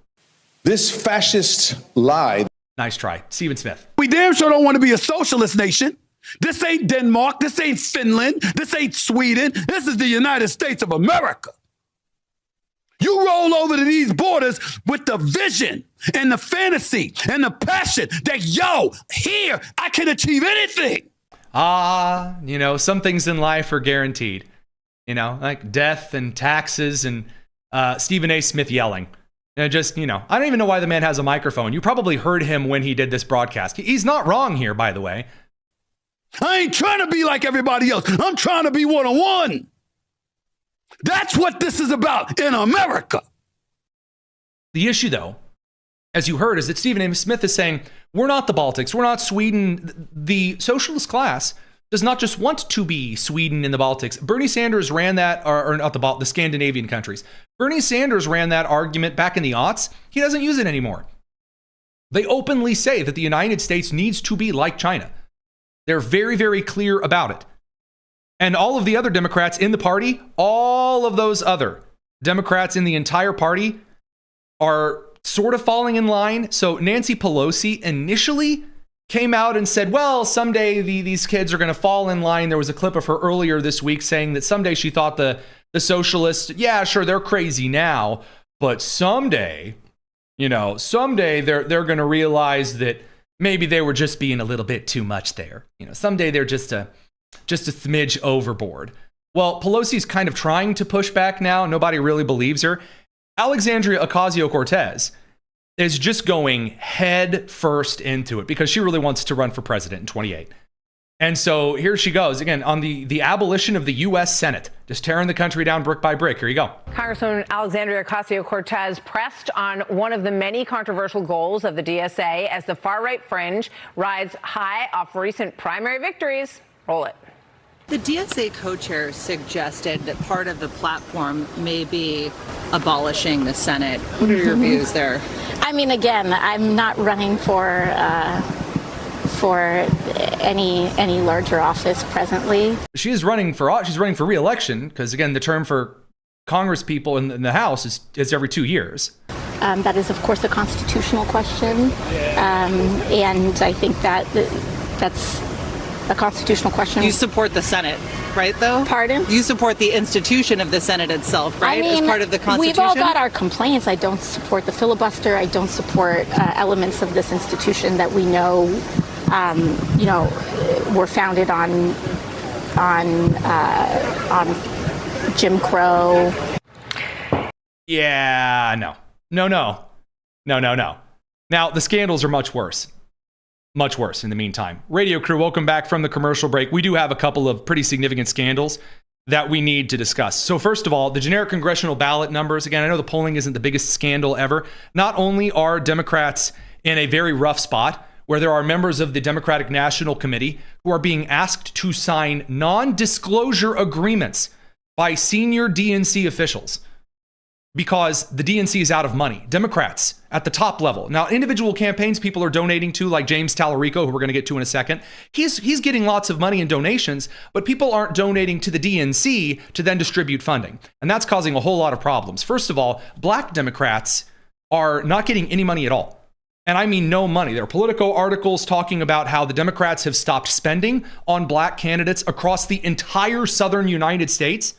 This fascist lie. Nice try. Stephen Smith. We damn sure don't want to be a socialist nation. This ain't Denmark. This ain't Finland. This ain't Sweden. This is the United States of America. You roll over to these borders with the vision and the fantasy and the passion that, here, I can achieve anything. Some things in life are guaranteed, like death and taxes and Stephen A. Smith yelling. And I don't even know why the man has a microphone. You probably heard him when he did this broadcast. He's not wrong here, by the way. I ain't trying to be like everybody else. I'm trying to be one-on-one. That's what this is about in America. The issue, though, as you heard, is that Stephen A. Smith is saying, we're not the Baltics. We're not Sweden. The socialist class does not just want to be Sweden in the Baltics. Bernie Sanders ran that, or not the Scandinavian countries. Bernie Sanders ran that argument back in the aughts. He doesn't use it anymore. They openly say that the United States needs to be like China. They're very, very clear about it. And all of the other Democrats in the party, all of those other Democrats in the entire party are sort of falling in line. So Nancy Pelosi initially came out and said, well, someday these kids are going to fall in line. There was a clip of her earlier this week saying that someday she thought the socialists, yeah, sure, they're crazy now, but someday, someday they're going to realize that maybe they were just being a little bit too much there. Someday they're just a smidge overboard. Well, Pelosi's kind of trying to push back now. Nobody really believes her. Alexandria Ocasio-Cortez is just going head first into it because she really wants to run for president in 28. And so here she goes again on the abolition of the U.S. Senate, just tearing the country down brick by brick. Here you go. Congresswoman Alexandria Ocasio-Cortez pressed on one of the many controversial goals of the DSA as the far-right fringe rides high off recent primary victories. Roll it. The DSA co-chair suggested that part of the platform may be abolishing the Senate. What are your views there? I mean, again, I'm not running for any larger office presently. She's running for re-election because, again, the term for Congress people in the House is every 2 years. That is, of course, a constitutional question, and I think that's a constitutional question. You support the Senate, right, though? Pardon? You support the institution of the Senate itself, right, as part of the Constitution? We've all got our complaints. I don't support the filibuster. I don't support elements of this institution that we know, were founded on Jim Crow. Yeah, no. Now, the scandals are much worse. Much worse in the meantime. Radio crew, welcome back from the commercial break. We do have a couple of pretty significant scandals that we need to discuss. So first of all, the generic congressional ballot numbers. Again, I know the polling isn't the biggest scandal ever. Not only are Democrats in a very rough spot, where there are members of the Democratic National Committee who are being asked to sign non-disclosure agreements by senior DNC officials because the DNC is out of money. Democrats at the top level. Now, individual campaigns people are donating to, like James Tallarico, who we're going to get to in a second. He's getting lots of money in donations, but people aren't donating to the DNC to then distribute funding. And that's causing a whole lot of problems. First of all, black Democrats are not getting any money at all. And I mean no money. There are Politico articles talking about how the Democrats have stopped spending on black candidates across the entire southern United States.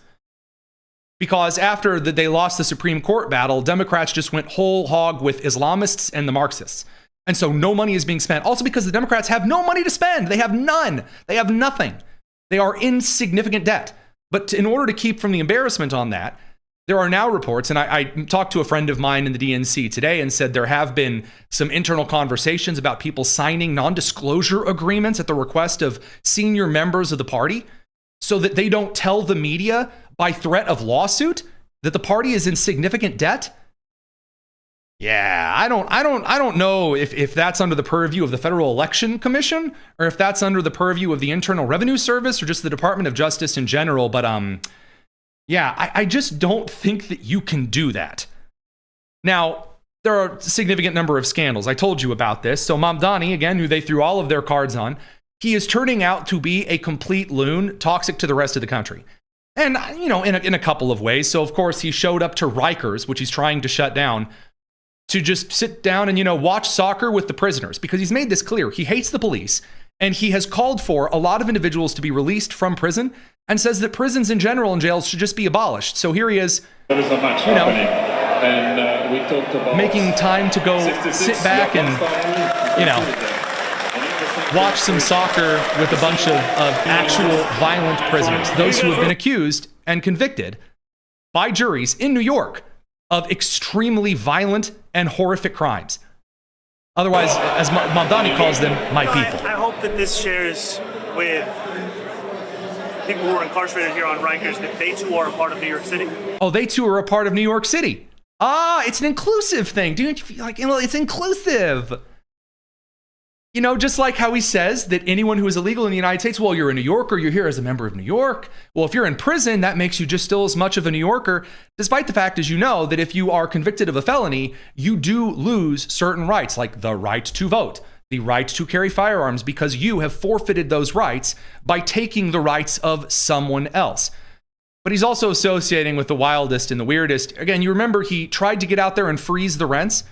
Because after they lost the Supreme Court battle, Democrats just went whole hog with Islamists and the Marxists. And so no money is being spent. Also because the Democrats have no money to spend. They have none. They have nothing. They are in significant debt. But in order to keep from the embarrassment on that, there are now reports, and I talked to a friend of mine in the DNC today and said there have been some internal conversations about people signing non-disclosure agreements at the request of senior members of the party so that they don't tell the media by threat of lawsuit that the party is in significant debt. Yeah, I don't know if that's under the purview of the Federal Election Commission or if that's under the purview of the Internal Revenue Service or just the Department of Justice in general. But yeah, I just don't think that you can do that. Now, there are a significant number of scandals. I told you about this. So Mamdani, again, who they threw all of their cards on, he is turning out to be a complete loon, toxic to the rest of the country. And, you know, in a couple of ways. So, of course, he showed up to Rikers, which he's trying to shut down, to just sit down and, you know, watch soccer with the prisoners, because he's made this clear. He hates the police, and he has called for a lot of individuals to be released from prison and says that prisons in general and jails should just be abolished. So here he is, you know, and, we talked about making time to go sit back and, you know, watch some soccer with a bunch of actual violent prisoners, those who have been accused and convicted by juries in New York of extremely violent and horrific crimes. Otherwise, as Mamdani calls them, my people. I hope that this shares with people who are incarcerated here on Rikers that they too are a part of New York City. Oh, they too are a part of New York City. Ah, it's an inclusive thing. Do you feel like, well, it's inclusive? You know, just like how he says that anyone who is illegal in the United States, well, you're a New Yorker, you're here as a member of New York. Well, if you're in prison, that makes you just still as much of a New Yorker, despite the fact, as you know, that if you are convicted of a felony, you do lose certain rights, like the right to vote, the right to carry firearms, because you have forfeited those rights by taking the rights of someone else. But he's also associating with the wildest and the weirdest. Again, you remember he tried to get out there and freeze the rents.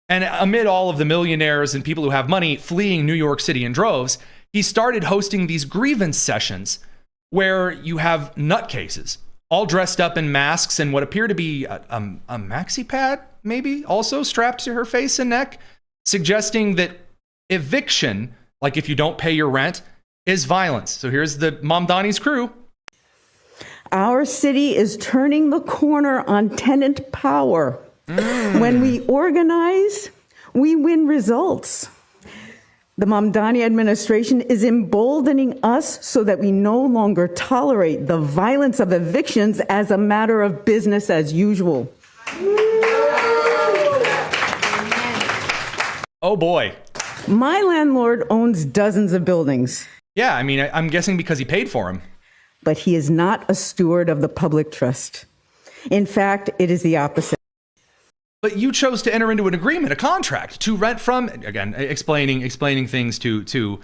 And amid all of the millionaires and people who have money fleeing New York City in droves, he started hosting these grievance sessions where you have nutcases all dressed up in masks and what appear to be a maxi pad, maybe, also strapped to her face and neck, suggesting that eviction, like if you don't pay your rent, is violence. So here's the Mamdani's crew. Our city is turning the corner on tenant power. When we organize, we win results. The Mamdani administration is emboldening us so that we no longer tolerate the violence of evictions as a matter of business as usual. Oh boy. My landlord owns dozens of buildings. Yeah, I mean, I'm guessing because he paid for them. But he is not a steward of the public trust. In fact, it is the opposite. But you chose to enter into an agreement, a contract, to rent from, again, explaining things to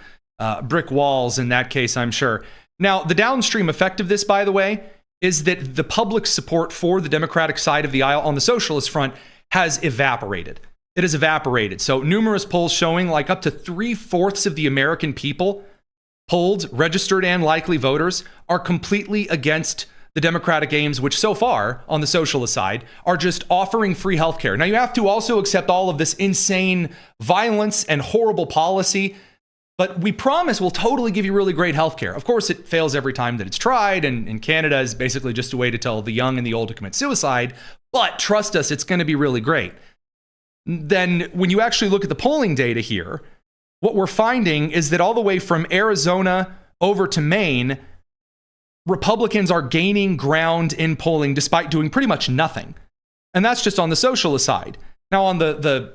brick walls in that case, I'm sure. Now, the downstream effect of this, by the way, is that the public support for the Democratic side of the aisle on the socialist front has evaporated. It has evaporated. So numerous polls showing like up to 3/4 of the American people polled, registered and likely voters, are completely against the Democratic aims, which so far, on the socialist side, are just offering free healthcare. Now, you have to also accept all of this insane violence and horrible policy, but we promise we'll totally give you really great healthcare. Of course, it fails every time that it's tried, and in Canada is basically just a way to tell the young and the old to commit suicide, but trust us, it's going to be really great. Then, when you actually look at the polling data here, what we're finding is that all the way from Arizona over to Maine, Republicans are gaining ground in polling despite doing pretty much nothing. And that's just on the socialist side. Now, on the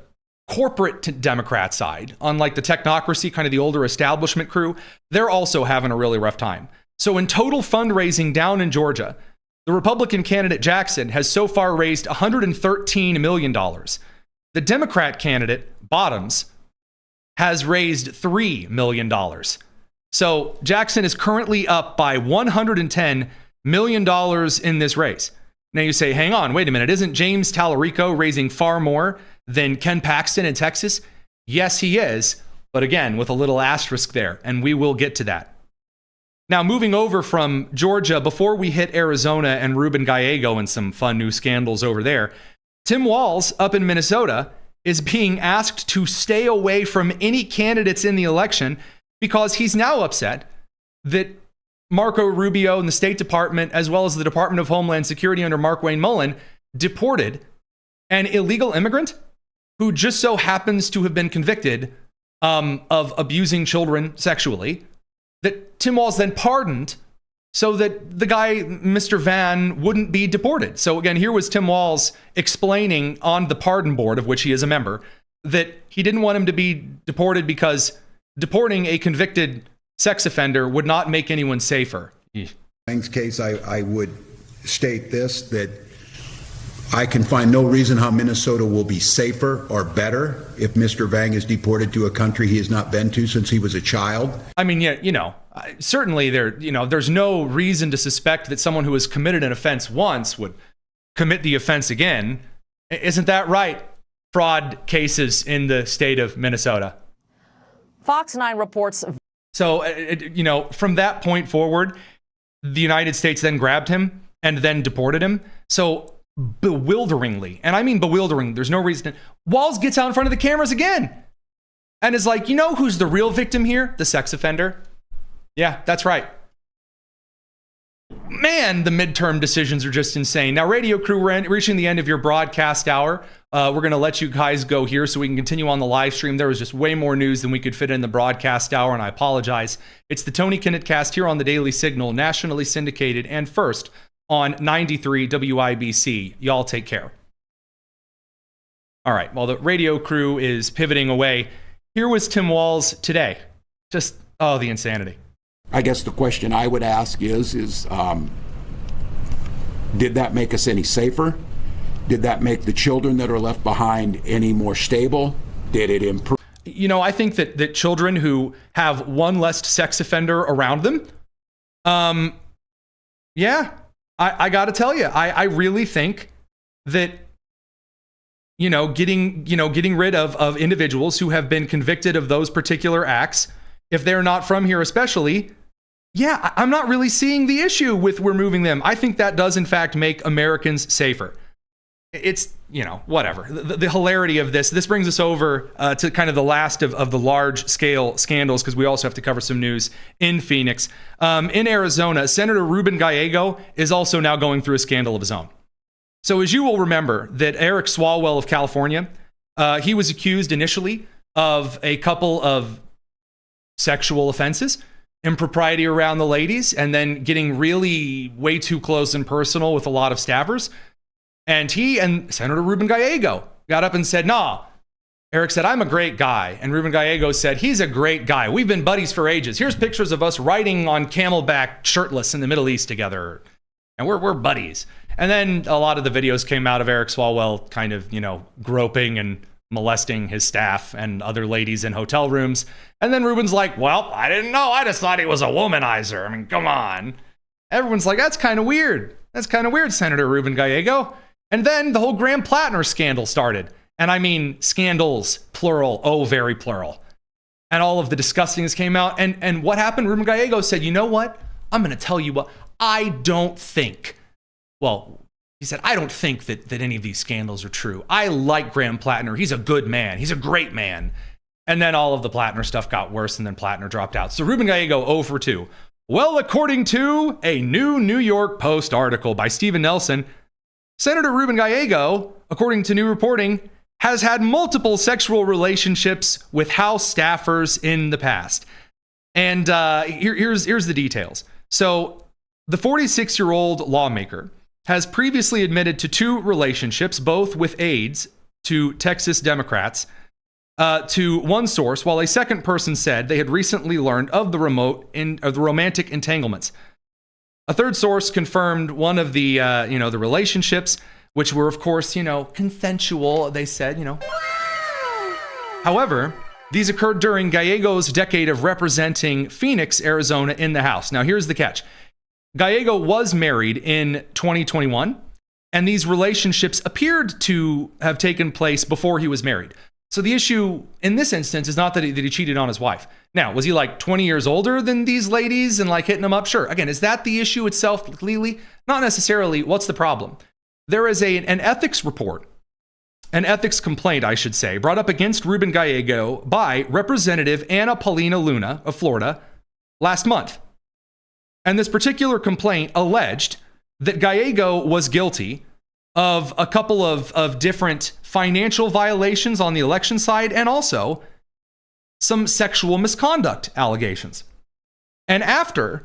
corporate Democrat side, on like the technocracy, kind of the older establishment crew, they're also having a really rough time. So in total fundraising down in Georgia, the Republican candidate Jackson has so far raised $113 million. The Democrat candidate, Bottoms, has raised $3 million. So Jackson is currently up by $110 million in this race. Now you say, hang on, wait a minute. Isn't James Tallarico raising far more than Ken Paxton in Texas? Yes, he is. But again, with a little asterisk there, and we will get to that. Now, moving over from Georgia, before we hit Arizona and Ruben Gallego and some fun new scandals over there, Tim Walz up in Minnesota is being asked to stay away from any candidates in the election because he's now upset that Marco Rubio and the State Department, as well as the Department of Homeland Security under Mark Wayne Mullen, deported an illegal immigrant who just so happens to have been convicted of abusing children sexually, that Tim Walz then pardoned so that the guy, Mr. Van, wouldn't be deported. So again, here was Tim Walz explaining on the pardon board, of which he is a member, that he didn't want him to be deported because deporting a convicted sex offender would not make anyone safer. Vang's case, I would state this, that I can find no reason how Minnesota will be safer or better if Mr. Vang is deported to a country he has not been to since he was a child. I mean, yeah, certainly there's no reason to suspect that someone who has committed an offense once would commit the offense again. Isn't that right? Fraud cases in the state of Minnesota. Fox 9 reports. So, from that point forward, the United States then grabbed him and then deported him. So bewilderingly, and I mean bewildering, there's no reason. Walz gets out in front of the cameras again and is like, who's the real victim here? The sex offender. Yeah, that's right. Man, the midterm decisions are just insane. Now, radio crew, we're reaching the end of your broadcast hour. We're going to let you guys go here so we can continue on the live stream. There was just way more news than we could fit in the broadcast hour, and I apologize. It's the Tony Kinnett Cast here on the Daily Signal, nationally syndicated and first on 93 WIBC. Y'all take care. All right, while the radio crew is pivoting away, here was Tim Walz today. Just, the insanity. I guess the question I would ask is did that make us any safer? Did that make the children that are left behind any more stable? Did it improve? I think that children who have one less sex offender around them, I got to tell you, I really think that, getting rid of individuals who have been convicted of those particular acts, if they're not from here especially, I'm not really seeing the issue with removing them. I think that does, in fact, make Americans safer. It's, whatever. The hilarity of this brings us over to kind of the last of the large-scale scandals, because we also have to cover some news in Phoenix. In Arizona, Senator Ruben Gallego is also now going through a scandal of his own. So as you will remember, that Eric Swalwell of California, he was accused initially of a couple of sexual offenses, impropriety around the ladies, and then getting really way too close and personal with a lot of staffers. And he and Senator Ruben Gallego got up and said, nah. Eric said, I'm a great guy. And Ruben Gallego said, he's a great guy. We've been buddies for ages. Here's pictures of us riding on camelback shirtless in the Middle East together. And we're buddies. And then a lot of the videos came out of Eric Swalwell kind of, groping and molesting his staff and other ladies in hotel rooms. And then Ruben's like, well, I didn't know. I just thought he was a womanizer. I mean, come on. Everyone's like, that's kind of weird. That's kind of weird, Senator Ruben Gallego. And then the whole Graham Platner scandal started. And I mean scandals, plural, very plural. And all of the disgustingness came out. And what happened? Ruben Gallego said, you know what? I'm going to tell you what. I don't think that any of these scandals are true. I like Graham Platner. He's a good man. He's a great man. And then all of the Platner stuff got worse, and then Platner dropped out. So Ruben Gallego 0 for 2. Well, according to a new New York Post article by Stephen Nelson, Senator Ruben Gallego, according to new reporting, has had multiple sexual relationships with House staffers in the past. And here's the details. So the 46-year-old lawmaker has previously admitted to 2 relationships, both with aides to Texas Democrats, to one source, while a second person said they had recently learned of the romantic entanglements. A third source confirmed one of the the relationships, which were of course consensual. They said However, these occurred during Gallego's decade of representing Phoenix, Arizona, in the House. Now here's the catch. Gallego was married in 2021, and these relationships appeared to have taken place before he was married. So the issue in this instance is not that he cheated on his wife. Now, was he like 20 years older than these ladies and like hitting them up? Sure. Again, is that the issue itself, Lily? Not necessarily. What's the problem? There is an ethics report, an ethics complaint, I should say, brought up against Ruben Gallego by Representative Anna Paulina Luna of Florida last month. And this particular complaint alleged that Gallego was guilty of a couple of different financial violations on the election side and also some sexual misconduct allegations. And after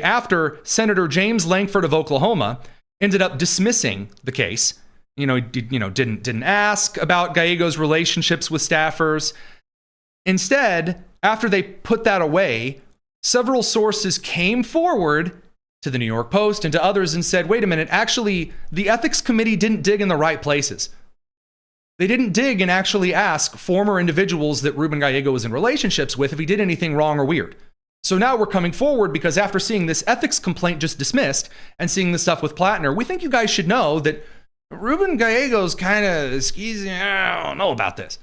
after Senator James Lankford of Oklahoma ended up dismissing the case, didn't ask about Gallego's relationships with staffers. Instead, after they put that away, several sources came forward to the New York Post and to others and said, wait a minute, actually, the ethics committee didn't dig in the right places. They didn't dig and actually ask former individuals that Ruben Gallego was in relationships with if he did anything wrong or weird. So now we're coming forward because after seeing this ethics complaint just dismissed and seeing the stuff with Platner, we think you guys should know that Ruben Gallego's kind of skeezy. I don't know about this.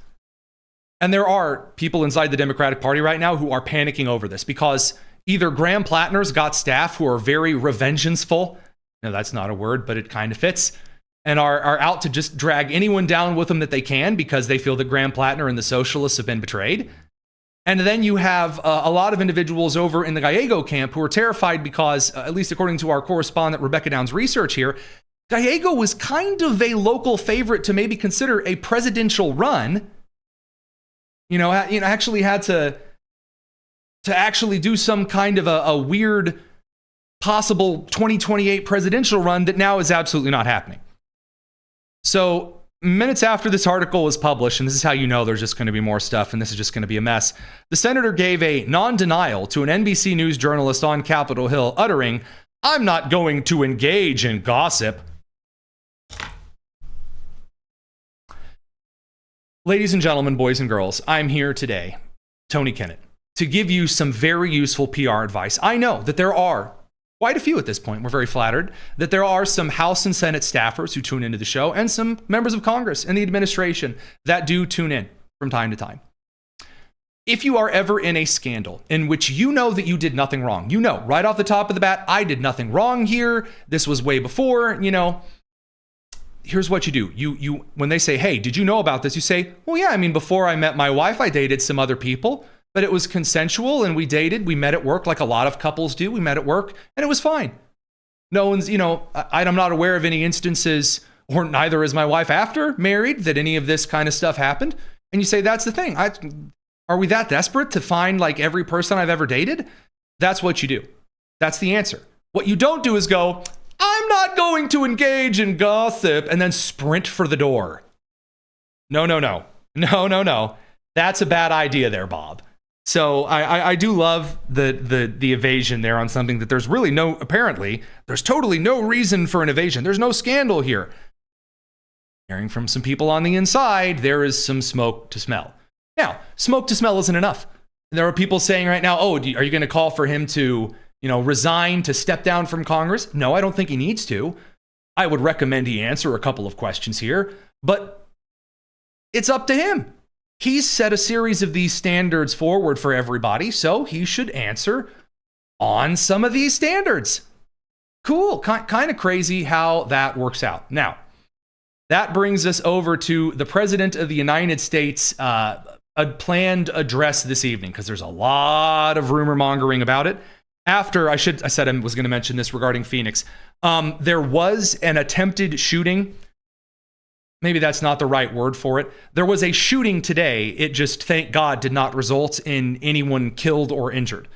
And there are people inside the Democratic Party right now who are panicking over this because either Graham Platner's got staff who are very revengeanceful. No, that's not a word, but it kind of fits. And are out to just drag anyone down with them that they can because they feel that Graham Platner and the socialists have been betrayed. And then you have a lot of individuals over in the Gallego camp who are terrified because, at least according to our correspondent Rebecca Down's research here, Gallego was kind of a local favorite to maybe consider a presidential run. Actually had to actually do some kind of a weird possible 2028 presidential run that now is absolutely not happening. So minutes after this article was published, and this is how you know there's just going to be more stuff and this is just going to be a mess, the senator gave a non-denial to an NBC News journalist on Capitol Hill, uttering, "I'm not going to engage in gossip." Ladies and gentlemen, boys and girls, I'm here today, Tony Kinnett, to give you some very useful PR advice. I know that there are quite a few at this point. We're very flattered that there are some House and Senate staffers who tune into the show and some members of Congress and the administration that do tune in from time to time. If you are ever in a scandal in which you know that you did nothing wrong, right off the top of the bat, I did nothing wrong here, this was way before, here's what you do. You when they say, hey, did you know about this? You say, well, yeah, before I met my wife, I dated some other people, but it was consensual and we dated. We met at work like a lot of couples do. We met at work and it was fine. No one's, I'm not aware of any instances, or neither is my wife after married, that any of this kind of stuff happened. And you say, that's the thing. Are we that desperate to find like every person I've ever dated? That's what you do. That's the answer. What you don't do is go, I'm not going to engage in gossip, and then sprint for the door. No. That's a bad idea there, Bob. So I do love the evasion there on something that there's really there's totally no reason for an evasion. There's no scandal here. Hearing from some people on the inside, there is some smoke to smell. Now, smoke to smell isn't enough. There are people saying right now, are you going to call for him to resign, to step down from Congress? No, I don't think he needs to. I would recommend he answer a couple of questions here, but it's up to him. He's set a series of these standards forward for everybody, so he should answer on some of these standards. Cool. Kind of crazy how that works out. Now, that brings us over to the President of the United States' a planned address this evening, because there's a lot of rumor mongering about it. After I said I was going to mention this regarding Phoenix. There was an attempted shooting. Maybe that's not the right word for it. There was a shooting today. It just, thank God, did not result in anyone killed or injured.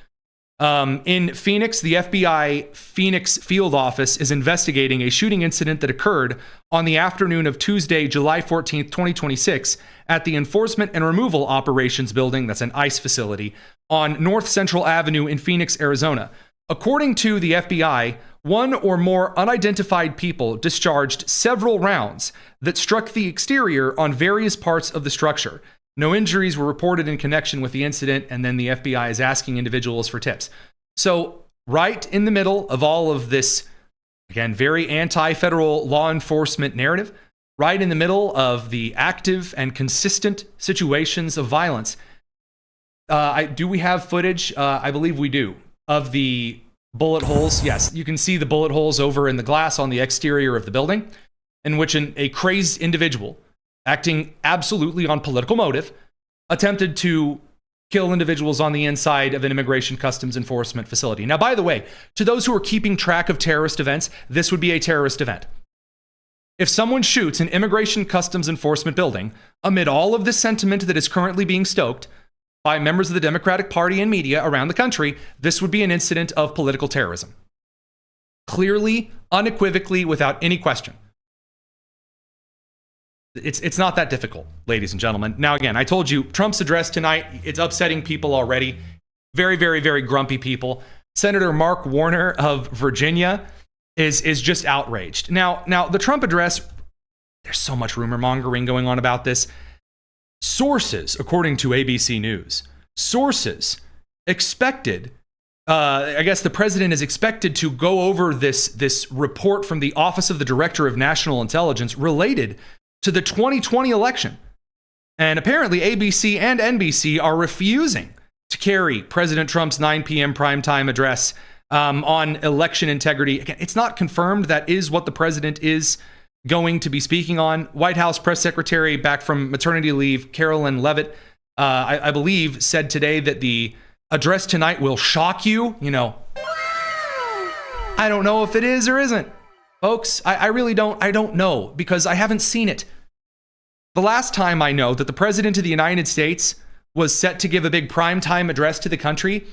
In Phoenix, the FBI Phoenix field office is investigating a shooting incident that occurred on the afternoon of Tuesday, July 14th, 2026, at the Enforcement and Removal Operations Building, that's an ICE facility, on North Central Avenue in Phoenix, Arizona. According to the FBI, one or more unidentified people discharged several rounds that struck the exterior on various parts of the structure. No injuries were reported in connection with the incident, and then the FBI is asking individuals for tips. So, right in the middle of all of this, again, very anti-federal law enforcement narrative, right in the middle of the active and consistent situations of violence, do we have footage? I believe we do, of the bullet holes. Yes, you can see the bullet holes over in the glass on the exterior of the building, in which a crazed individual, acting absolutely on political motive, attempted to kill individuals on the inside of an immigration customs enforcement facility. Now, by the way, to those who are keeping track of terrorist events, this would be a terrorist event. If someone shoots an immigration customs enforcement building, amid all of the sentiment that is currently being stoked, by members of the Democratic Party and media around the country, this would be an incident of political terrorism. Clearly, unequivocally, without any question. It's not that difficult, ladies and gentlemen. Now, again, I told you, Trump's address tonight, it's upsetting people already. Very, very, very grumpy people. Senator Mark Warner of Virginia is just outraged. Now, the Trump address, there's so much rumor mongering going on about this. Sources, according to ABC News, sources expected, I guess the president is expected to go over this report from the Office of the Director of National Intelligence related to the 2020 election. And apparently ABC and NBC are refusing to carry President Trump's 9 p.m. primetime address on election integrity. Again, it's not confirmed that is what the president is going to be speaking on. White House press secretary back from maternity leave, Carolyn Leavitt, I believe, said today that the address tonight will shock you. You know, I don't know if it is or isn't. Folks, I really don't. I don't know because I haven't seen it. The last time I know that the president of the United States was set to give a big primetime address to the country,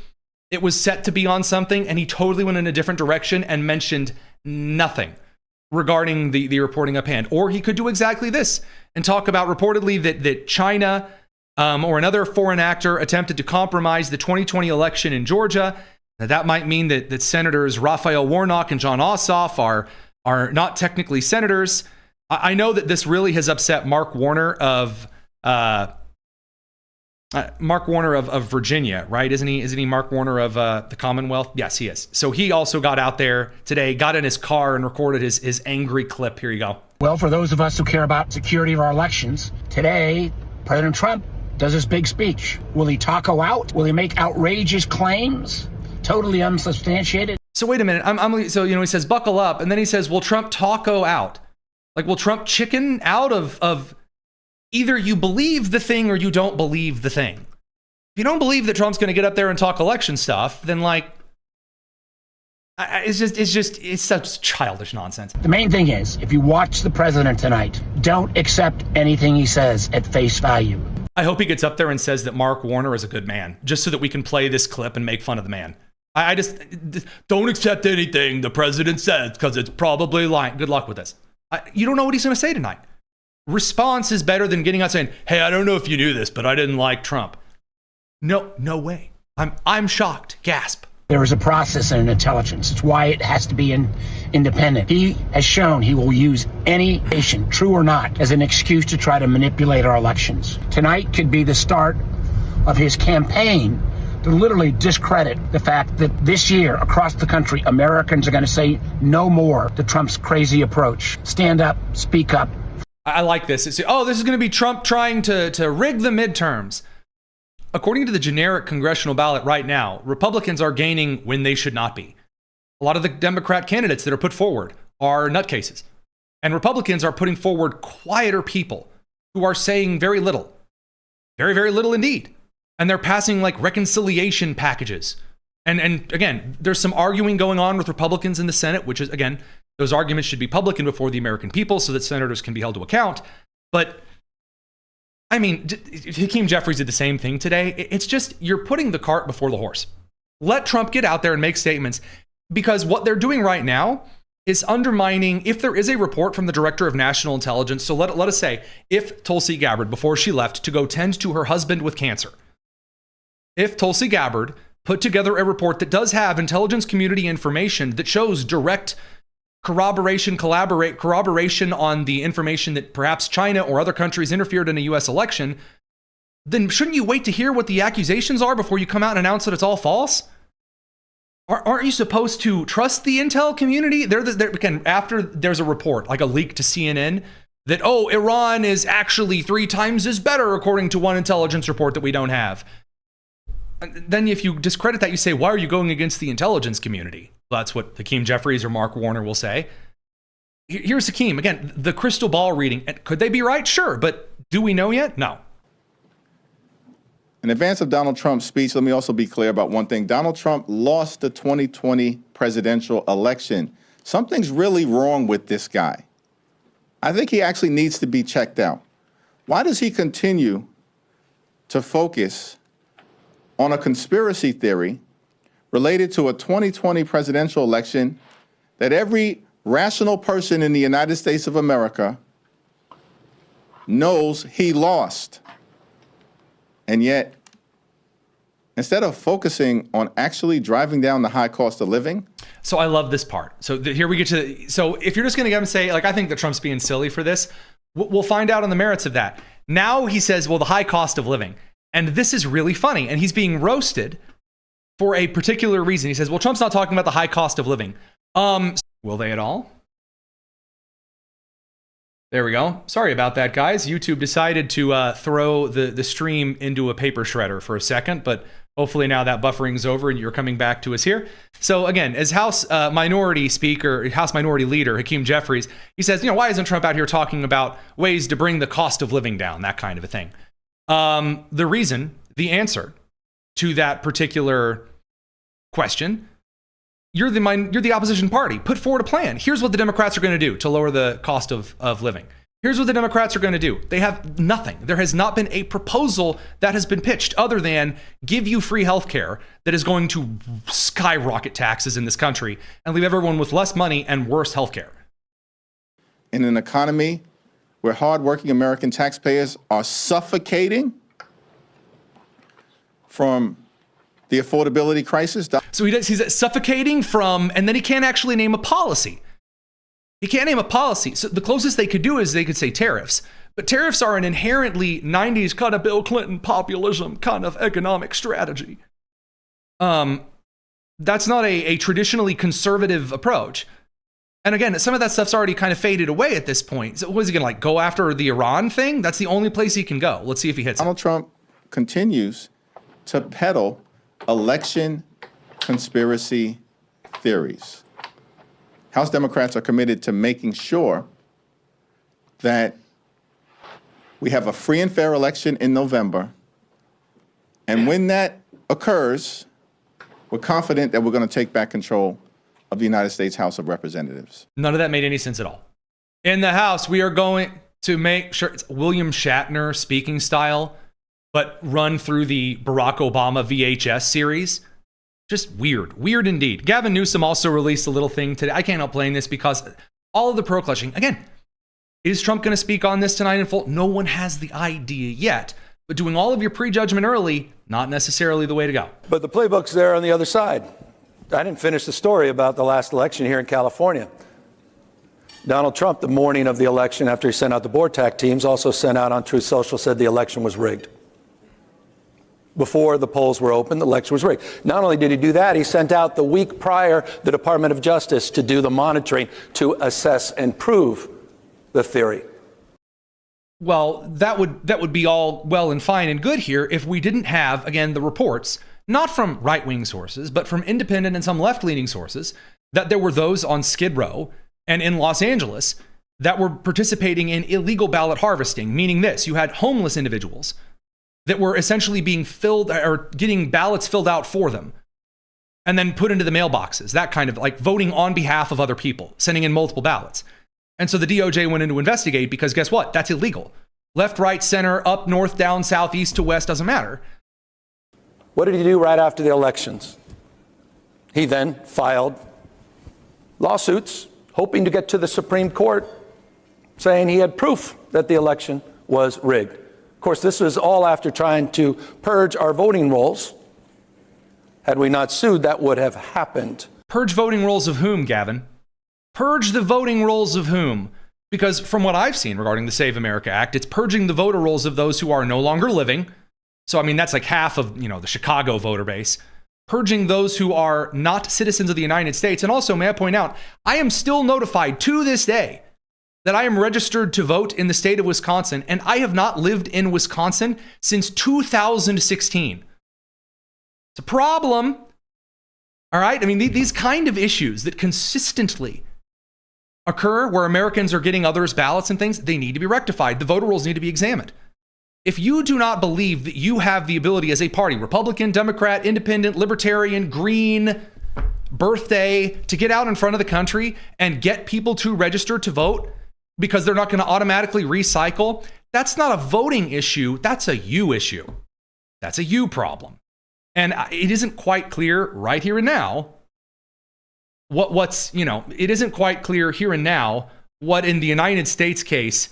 it was set to be on something, and he totally went in a different direction and mentioned nothing regarding the reporting up hand. Or he could do exactly this and talk about reportedly that China or another foreign actor attempted to compromise the 2020 election in Georgia. Now, that might mean that Senators Raphael Warnock and John Ossoff are not technically senators. I know that this really has upset Mark Warner of Virginia, right? Isn't he Mark Warner of the Commonwealth? Yes, he is. So he also got out there today, got in his car and recorded his angry clip. Here you go. Well, for those of us who care about security of our elections, today, President Trump does his big speech. Will he taco out? Will he make outrageous claims? Totally unsubstantiated? So wait a minute. So, he says, buckle up. And then he says, will Trump taco out? Like, will Trump chicken out of either you believe the thing or you don't believe the thing? If you don't believe that Trump's going to get up there and talk election stuff, then it's such childish nonsense. The main thing is, if you watch the president tonight, don't accept anything he says at face value. I hope he gets up there and says that Mark Warner is a good man, just so that we can play this clip and make fun of the man. I just don't accept anything the president says because it's probably lying. Good luck with this. You don't know what he's going to say tonight. Response is better than getting out saying, hey, I don't know if you knew this, but I didn't like Trump. No way. I'm shocked. Gasp. There is a process in intelligence. It's why it has to be independent. He has shown he will use any nation, true or not, as an excuse to try to manipulate our elections. Tonight could be the start of his campaign to literally discredit the fact that this year across the country, Americans are going to say no more to Trump's crazy approach. Stand up, speak up. I like this. This is going to be Trump trying to rig the midterms. According to the generic congressional ballot right now, Republicans are gaining when they should not be. A lot of the Democrat candidates that are put forward are nutcases. And Republicans are putting forward quieter people who are saying very little. Very, very little indeed. And they're passing like reconciliation packages. And again, there's some arguing going on with Republicans in the Senate, which is, again, those arguments should be public and before the American people so that senators can be held to account. But I mean, Hakeem Jeffries did the same thing today. It's just, you're putting the cart before the horse. Let Trump get out there and make statements, because what they're doing right now is undermining, if there is a report from the Director of National Intelligence, so let us say, if Tulsi Gabbard, before she left to go tend to her husband with cancer, if Tulsi Gabbard put together a report that does have intelligence community information that shows direct corroboration on the information that perhaps China or other countries interfered in a U.S. election, then shouldn't you wait to hear what the accusations are before you come out and announce that it's all false? Aren't you supposed to trust the intel community? Again, after there's a report, like a leak to CNN, that, Iran is actually 3 times as better according to one intelligence report that we don't have. And then if you discredit that, you say, why are you going against the intelligence community? That's what Hakeem Jeffries or Mark Warner will say. Here's Hakeem. Again, the crystal ball reading. Could they be right? Sure. But do we know yet? No. In advance of Donald Trump's speech, let me also be clear about one thing. Donald Trump lost the 2020 presidential election. Something's really wrong with this guy. I think he actually needs to be checked out. Why does he continue to focus on a conspiracy theory related to a 2020 presidential election that every rational person in the United States of America knows he lost. And yet, instead of focusing on actually driving down the high cost of living. So I love this part. So here we get to, so if you're just going to get him say, like, I think that Trump's being silly for this, we'll find out on the merits of that. Now he says, well, the high cost of living. And this is really funny. And he's being roasted for a particular reason. He says, well, Trump's not talking about the high cost of living. Will they at all? There we go. Sorry about that, guys. YouTube decided to throw the stream into a paper shredder for a second, but hopefully now that buffering's over and you're coming back to us here. So again, as House Minority Speaker, House Minority Leader Hakeem Jeffries, he says, why isn't Trump out here talking about ways to bring the cost of living down, that kind of a thing? The answer to that particular question, you're the opposition party. Put forward a plan. Here's what the Democrats are going to do to lower the cost of living. Here's what the Democrats are going to do. They have nothing. There has not been a proposal that has been pitched other than give you free health care that is going to skyrocket taxes in this country and leave everyone with less money and worse health care. In an economy where hardworking American taxpayers are suffocating from the affordability crisis. So he's suffocating from, and then he can't actually name a policy. He can't name a policy. So the closest they could do is they could say tariffs. But tariffs are an inherently 90s kind of Bill Clinton populism kind of economic strategy. That's not a traditionally conservative approach. And again, some of that stuff's already kind of faded away at this point. So what is he going to go after the Iran thing? That's the only place he can go. Let's see if he hits it. Donald Trump continues to peddle election conspiracy theories. House Democrats are committed to making sure that we have a free and fair election in November. And when that occurs, we're confident that we're going to take back control of the United States House of Representatives. None of that made any sense at all. In the House, we are going to make sure it's William Shatner speaking style, but run through the Barack Obama VHS series. Just weird indeed. Gavin Newsom also released a little thing today. I can't help playing this because all of the pearl clutching. Again, is Trump going to speak on this tonight in full? No one has the idea yet. But doing all of your prejudgment early, not necessarily the way to go. But the playbook's there on the other side. I didn't finish the story about the last election here in California. Donald Trump, the morning of the election, after he sent out the BORTAC teams, also sent out on Truth Social, said the election was rigged. Before the polls were open, the election was rigged. Not only did he do that, he sent out the week prior the Department of Justice to do the monitoring to assess and prove the theory. Well, that would be all well and fine and good here if we didn't have, again, the reports, not from right-wing sources, but from independent and some left-leaning sources, that there were those on Skid Row and in Los Angeles that were participating in illegal ballot harvesting, meaning this: you had homeless individuals that were essentially being filled or getting ballots filled out for them and then put into the mailboxes, that kind of like voting on behalf of other people, sending in multiple ballots. And so the DOJ went in to investigate because guess what? That's illegal. Left, right, center, up, north, down, south, east to west, doesn't matter. What did he do right after the elections? He then filed lawsuits, hoping to get to the Supreme Court, saying he had proof that the election was rigged. Of course, this was all after trying to purge our voting rolls. Had we not sued, that would have happened. Purge voting rolls of whom, Gavin? Purge the voting rolls of whom? Because from what I've seen regarding the Save America Act, it's purging the voter rolls of those who are no longer living. So, I mean, that's like half of, the Chicago voter base. Purging those who are not citizens of the United States. And also, may I point out, I am still notified to this day that I am registered to vote in the state of Wisconsin, and I have not lived in Wisconsin since 2016. It's a problem. All right? I mean, these kind of issues that consistently occur where Americans are getting others' ballots and things, they need to be rectified. The voter rolls need to be examined. If you do not believe that you have the ability as a party, Republican, Democrat, Independent, Libertarian, Green, birthday, to get out in front of the country and get people to register to vote because they're not going to automatically recycle, that's not a voting issue. That's a you issue. That's a you problem. And it isn't quite clear right here and now it isn't quite clear here and now what in the United States case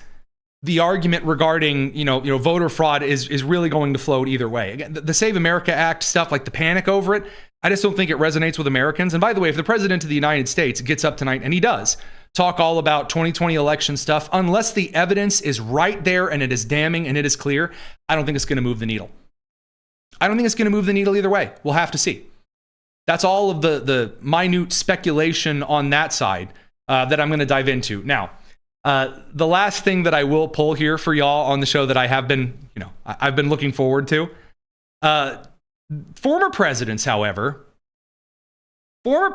the argument regarding, voter fraud is really going to float either way. Again, the Save America Act stuff, like the panic over it, I just don't think it resonates with Americans. And by the way, if the president of the United States gets up tonight, and he does, talk all about 2020 election stuff, unless the evidence is right there and it is damning and it is clear, I don't think it's going to move the needle. I don't think it's going to move the needle either way. We'll have to see. That's all of the minute speculation on that side that I'm going to dive into. Now, the last thing that I will pull here for y'all on the show that I have been, I've been looking forward to. Former presidents, however, are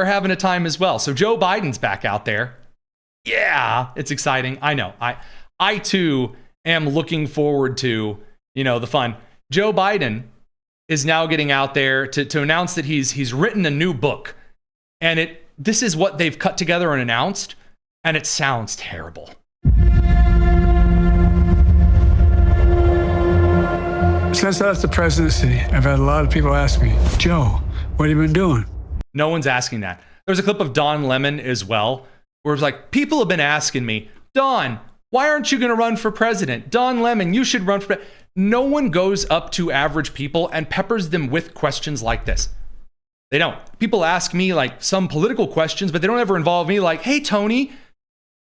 having a time as well. So Joe Biden's back out there. Yeah, it's exciting. I know. I too am looking forward to, the fun. Joe Biden is now getting out there to announce that he's written a new book. And this is what they've cut together and announced, and it sounds terrible. Since I left the presidency, I've had a lot of people ask me, Joe, what have you been doing? No one's asking that. There's a clip of Don Lemon as well, where it's like, people have been asking me, Don, why aren't you going to run for president? Don Lemon, you should run for president. No one goes up to average people and peppers them with questions like this. They don't. People ask me like some political questions, but they don't ever involve me like, hey, Tony,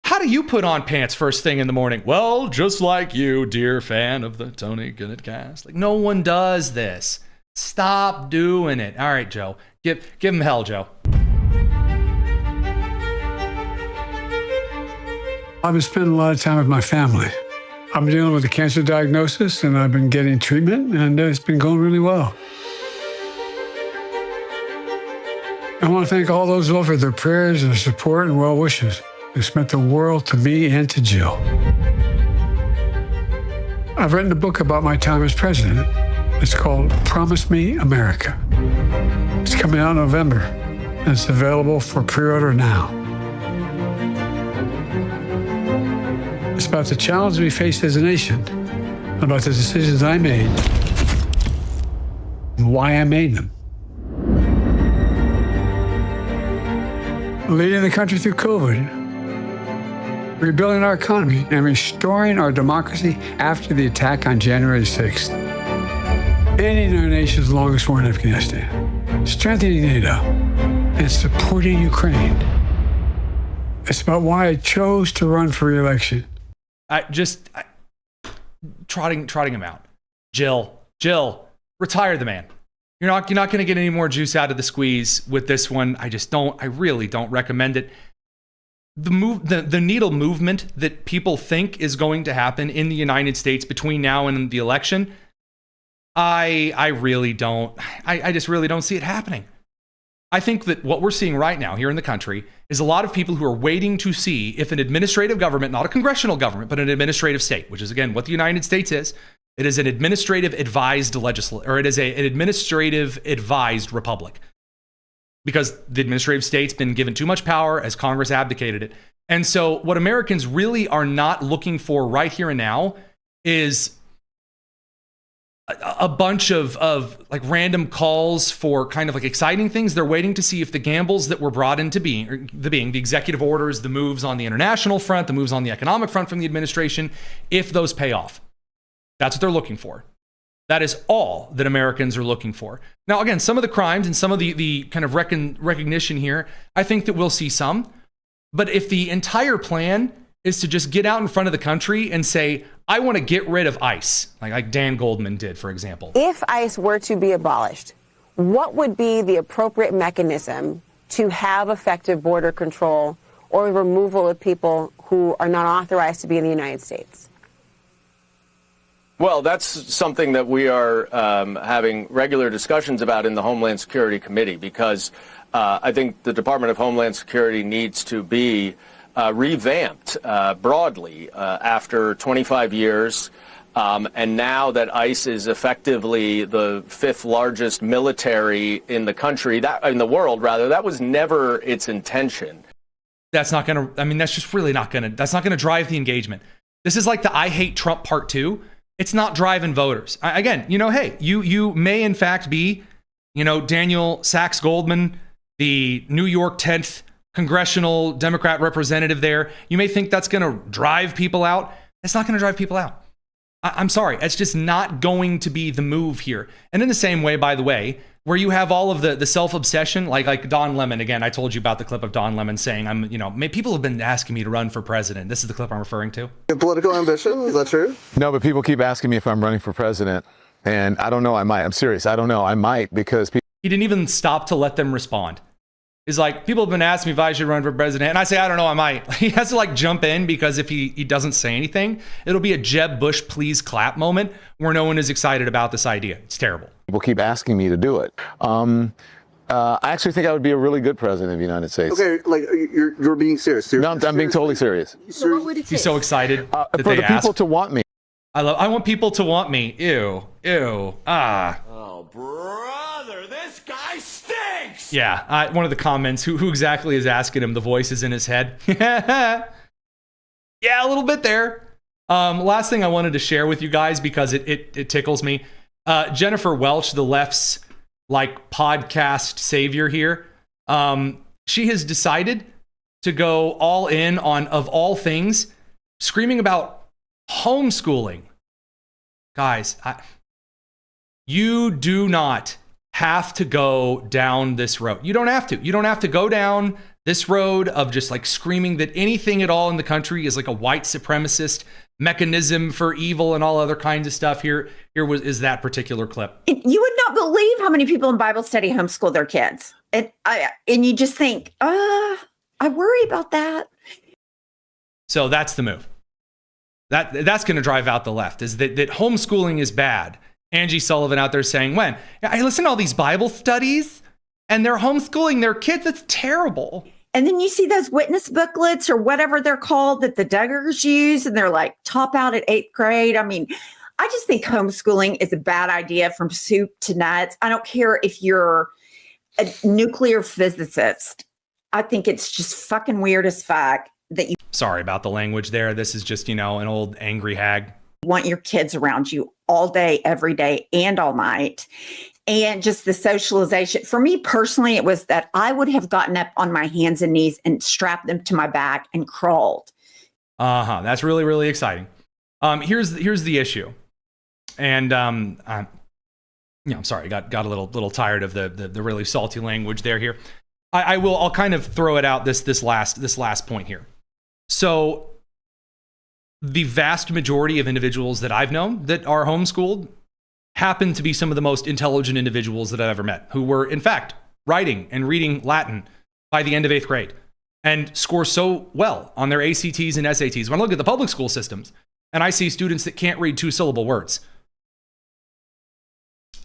how do you put on pants first thing in the morning? Well, just like you, dear fan of the Tony Kinnett Cast. Like, no one does this. Stop doing it. All right, Joe. Give him hell, Joe. I've been spending a lot of time with my family. I'm dealing with a cancer diagnosis, and I've been getting treatment, and it's been going really well. I want to thank all those who offered their prayers, their support, and well wishes. It's meant the world to me and to Jill. I've written a book about my time as president. It's called Promise Me America. It's coming out in November, and it's available for pre-order now. It's about the challenges we face as a nation, about the decisions I made, and why I made them. Leading the country through COVID, rebuilding our economy, and restoring our democracy after the attack on January 6th. Ending our nation's longest war in Afghanistan, strengthening NATO, and supporting Ukraine. It's about why I chose to run for re-election. Trotting him out. Jill, retire the man. You're not going to get any more juice out of the squeeze with this one. I really don't recommend it. The needle movement that people think is going to happen in the United States between now and the election, I just really don't see it happening. I think that what we're seeing right now here in the country is a lot of people who are waiting to see if an administrative government, not a congressional government, but an administrative state, which is again what the United States is. It is an administrative advised it is an administrative advised republic. Because the administrative state's been given too much power as Congress abdicated it. And so what Americans really are not looking for right here and now is a bunch of like random calls for kind of like exciting things. They're waiting to see if the gambles that were brought into being, the executive orders, the moves on the international front, the moves on the economic front from the administration, if those pay off. That's what they're looking for. That is all that Americans are looking for. Now, again, some of the crimes and some of the kind of recognition here, I think that we'll see some. But if the entire plan is to just get out in front of the country and say, I want to get rid of ICE, like Dan Goldman did, for example. If ICE were to be abolished, what would be the appropriate mechanism to have effective border control or removal of people who are not authorized to be in the United States? Well, that's something that we are having regular discussions about in the Homeland Security Committee, because I think the Department of Homeland Security needs to be revamped broadly after 25 years. And now that ICE is effectively the 5th largest military in the country, in the world, rather, that was never its intention. That's not going to, that's just really not going to, that's not going to drive the engagement. This is like the I Hate Trump Part 2. It's not driving voters. Again, hey, you may in fact be, Daniel Sachs Goldman, the New York 10th congressional Democrat representative there. You may think that's going to drive people out. It's not going to drive people out. I'm sorry. It's just not going to be the move here. And in the same way, by the way, where you have all of the self-obsession, like Don Lemon, again, I told you about the clip of Don Lemon saying, people have been asking me to run for president. This is the clip I'm referring to. Your political ambition, is that true? No, but people keep asking me if I'm running for president. And I don't know, I might. I'm serious. I don't know. I might because people. He didn't even stop to let them respond. He's like, people have been asking me if I should run for president. And I say, I don't know, I might. He has to jump in because if he doesn't say anything, it'll be a Jeb Bush please clap moment where no one is excited about this idea. It's terrible. People keep asking me to do it. I actually think I would be a really good president of the United States. Okay, you're being serious. No, I'm being totally serious. So what would it take? He's so excited that for they the people to want me. I want people to want me. Ew. Oh, brother, this guy stinks. Yeah, one of the comments, who exactly is asking him? The voice is in his head. Yeah, a little bit there. Last thing I wanted to share with you guys because it tickles me. Jennifer Welch, the left's podcast savior here. She has decided to go all in on, of all things, screaming about homeschooling. Guys, you do not have to go down this road. You don't have to. You don't have to go down this road of just screaming that anything at all in the country is a white supremacist mechanism for evil and all other kinds of stuff. Here is that particular clip. You would not believe how many people in Bible study homeschool their kids. And you just think, I worry about that. So that's the move. That's going to drive out the left, is that homeschooling is bad. Angie Sullivan out there saying, I listen to all these Bible studies and they're homeschooling their kids. That's terrible. And then you see those witness booklets or whatever they're called that the Duggars use, and they're top out at 8th grade. I mean, I just think homeschooling is a bad idea from soup to nuts. I don't care if you're a nuclear physicist. I think it's just fucking weird as fuck that you. Sorry about the language there. This is just, an old angry hag. Want your kids around you all day, every day, and all night. And just the socialization. For me personally, it was that I would have gotten up on my hands and knees and strapped them to my back and crawled. That's really, really exciting. Here's the issue. And I'm sorry, got a little tired of the really salty language here. I'll kind of throw it out this last point here. So the vast majority of individuals that I've known that are homeschooled happen to be some of the most intelligent individuals that I've ever met, who were, in fact, writing and reading Latin by the end of 8th grade and score so well on their ACTs and SATs. When I look at the public school systems and I see students that can't read 2-syllable words,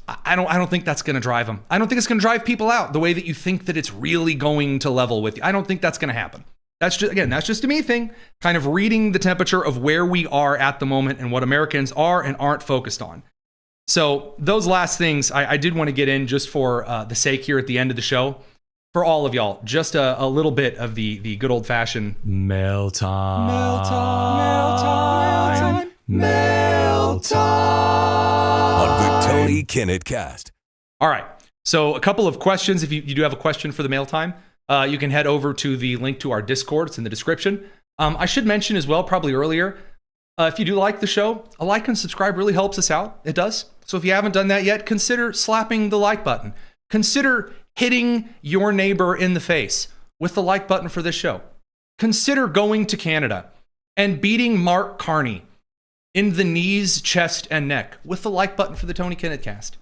I don't think that's going to drive them. I don't think it's going to drive people out the way that you think that it's really going to level with you. I don't think that's going to happen. That's just a me thing, kind of reading the temperature of where we are at the moment and what Americans are and aren't focused on. So those last things I did want to get in just for the sake here at the end of the show. For all of y'all, just a little bit of the good old-fashioned mail time. On the Tony Kinnett Cast. All right. So a couple of questions. If you do have a question for the mail time, you can head over to the link to our Discord. It's in the description. I should mention as well, probably earlier, if you do like the show, a like and subscribe really helps us out. It does. So if you haven't done that yet, consider slapping the like button. Consider hitting your neighbor in the face with the like button for this show. Consider going to Canada and beating Mark Carney in the knees, chest, and neck with the like button for the Tony Kinnett Cast.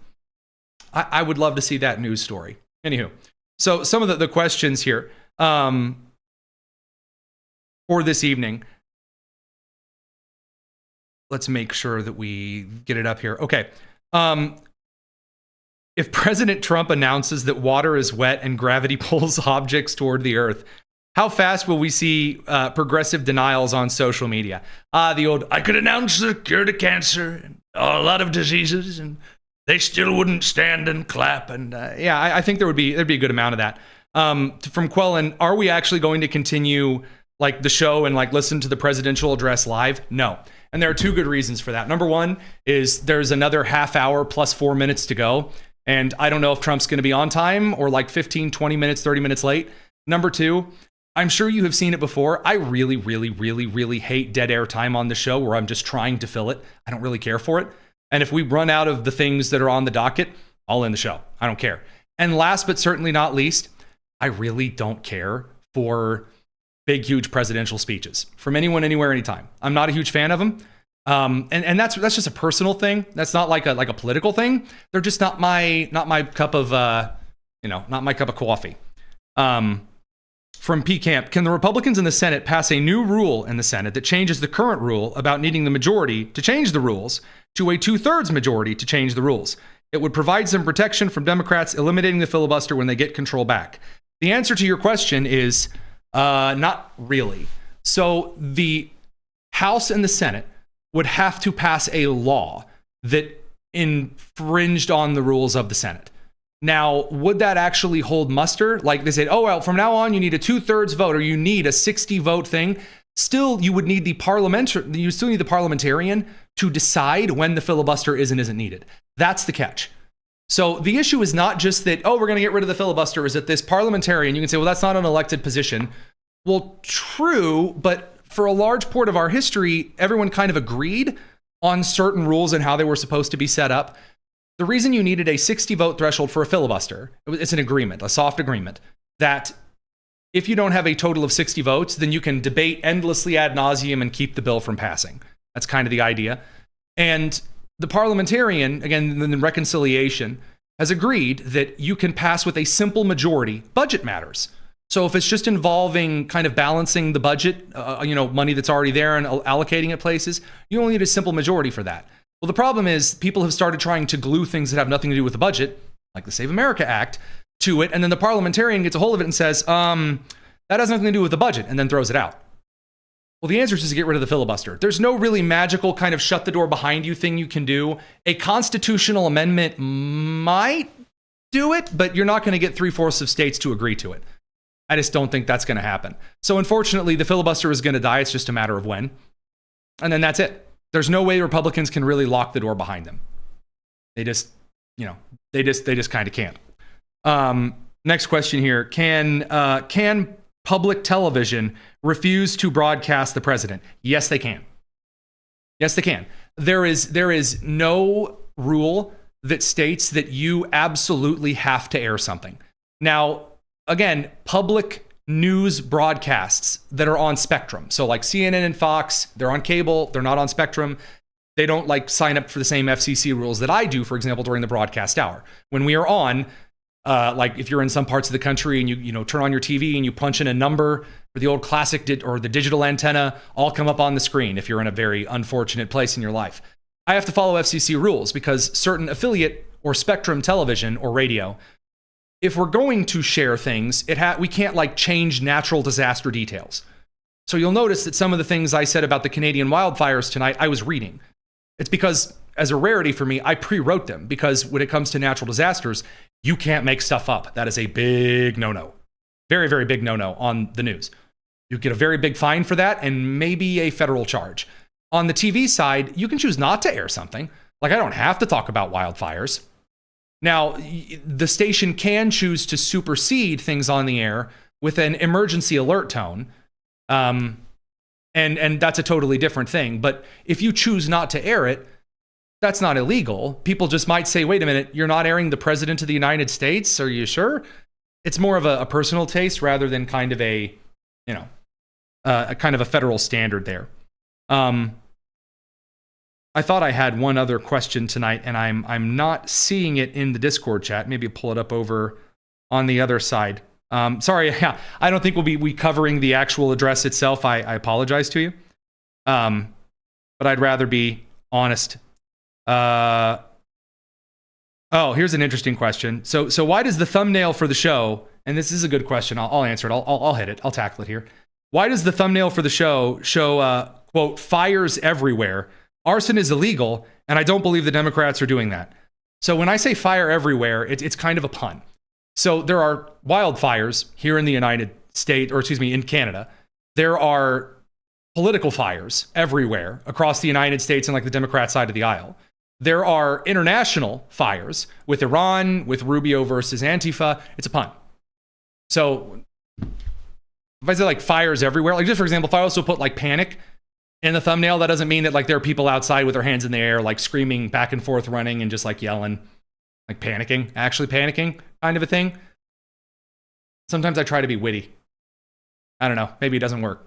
I would love to see that news story. Anywho, so some of the questions here for this evening. Let's make sure that we get it up here. Okay. If President Trump announces that water is wet and gravity pulls objects toward the earth, how fast will we see progressive denials on social media? The old, I could announce the cure to cancer and a lot of diseases, and they still wouldn't stand and clap. And I think there'd be a good amount of that. From Quellen, are we actually going to continue the show and listen to the presidential address live? No. And there are two good reasons for that. Number one is there's another half hour plus 4 minutes to go. And I don't know if Trump's going to be on time or like 15, 20 minutes, 30 minutes late. Number two, I'm sure you have seen it before. I really, really, really, really hate dead air time on the show where I'm just trying to fill it. I don't really care for it. And if we run out of the things that are on the docket, I'll end the show. I don't care. And last but certainly not least, I really don't care for big, huge presidential speeches from anyone, anywhere, anytime. I'm not a huge fan of them. And that's just a personal thing. That's not like a political thing. They're just not my cup of not my cup of coffee. From P Camp, can the Republicans in the Senate pass a new rule in the Senate that changes the current rule about needing the majority to change the rules to a 2/3 majority to change the rules? It would provide some protection from Democrats eliminating the filibuster when they get control back. The answer to your question is not really. So the House and the Senate would have to pass a law that infringed on the rules of the Senate. Now, would that actually hold muster? Like they said, oh, well, from now on, you need a 2/3 vote or you need a 60 vote thing. Still, you would need the parliamentarian to decide when the filibuster is and isn't needed. That's the catch. So the issue is not just that, oh, we're going to get rid of the filibuster, is that this parliamentarian, you can say, well, that's not an elected position. Well, true, but for a large part of our history, everyone kind of agreed on certain rules and how they were supposed to be set up. The reason you needed a 60 vote threshold for a filibuster, it's an agreement, a soft agreement, that if you don't have a total of 60 votes, then you can debate endlessly ad nauseum and keep the bill from passing. That's kind of the idea. And the parliamentarian, again, in reconciliation, has agreed that you can pass with a simple majority budget matters. So if it's just involving kind of balancing the budget, money that's already there and allocating it places, you only need a simple majority for that. Well, the problem is people have started trying to glue things that have nothing to do with the budget, like the Save America Act, to it. And then the parliamentarian gets a hold of it and says, that has nothing to do with the budget, and then throws it out. Well, the answer is just to get rid of the filibuster. There's no really magical kind of shut the door behind you thing you can do. A constitutional amendment might do it, but you're not going to get 3/4 of states to agree to it. I just don't think that's going to happen. So unfortunately, the filibuster is going to die. It's just a matter of when. And then that's it. There's no way Republicans can really lock the door behind them. They just kind of can't. Next question here. Can public television refuse to broadcast the president? Yes, they can. Yes, they can. There is no rule that states that you absolutely have to air something. Now, again, public news broadcasts that are on Spectrum. So like CNN and Fox, they're on cable, they're not on Spectrum. They don't like sign up for the same FCC rules that I do, for example, during the broadcast hour. When we are on, like if you're in some parts of the country and you turn on your TV and you punch in a number for the old classic or the digital antenna, all come up on the screen if you're in a very unfortunate place in your life. I have to follow FCC rules because certain affiliate or Spectrum television or radio, if we're going to share things, we can't like change natural disaster details. So you'll notice that some of the things I said about the Canadian wildfires tonight, I was reading. It's because, as a rarity for me, I pre-wrote them because when it comes to natural disasters, you can't make stuff up. That is a big no-no. Very, very big no-no on the news. You get a very big fine for that and maybe a federal charge. On the TV side, you can choose not to air something. Like I don't have to talk about wildfires. Now, the station can choose to supersede things on the air with an emergency alert tone, and that's a totally different thing. But if you choose not to air it, that's not illegal. People just might say, wait a minute, you're not airing the President of the United States? Are you sure? It's more of a personal taste rather than kind of a kind of a federal standard there. I thought I had one other question tonight, and I'm not seeing it in the Discord chat. Maybe pull it up over on the other side. Sorry, I don't think we'll be covering the actual address itself. I apologize to you. But I'd rather be honest. Oh, here's an interesting question. So why does the thumbnail for the show, and this is a good question, I'll answer it. I'll hit it. I'll tackle it here. Why does the thumbnail for the show show, quote, fires everywhere? Arson is illegal, and I don't believe the Democrats are doing that. So when I say fire everywhere, it's kind of a pun. So there are wildfires here in the United States, or excuse me, in Canada. There are political fires everywhere across the United States and like the Democrat side of the aisle. There are international fires with Iran, with Rubio versus Antifa. It's a pun. So if I say like fires everywhere, like just for example, if I also put like panic in the thumbnail, that doesn't mean that like there are people outside with their hands in the air, like screaming back and forth, running and just like yelling, like panicking, actually panicking kind of a thing. Sometimes I try to be witty. I don't know. Maybe it doesn't work.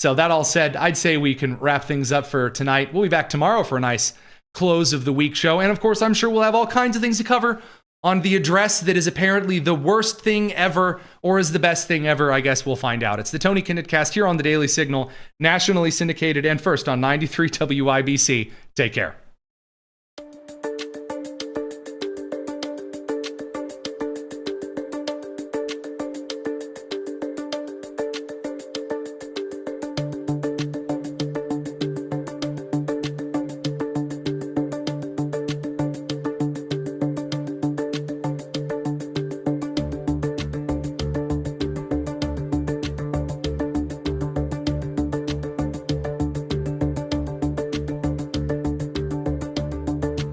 So that all said, I'd say we can wrap things up for tonight. We'll be back tomorrow for a nice close of the week show. And of course, I'm sure we'll have all kinds of things to cover on the address that is apparently the worst thing ever, or is the best thing ever. I guess we'll find out. It's the Tony Kinnett Cast here on the Daily Signal, nationally syndicated and first on 93 WIBC. Take care.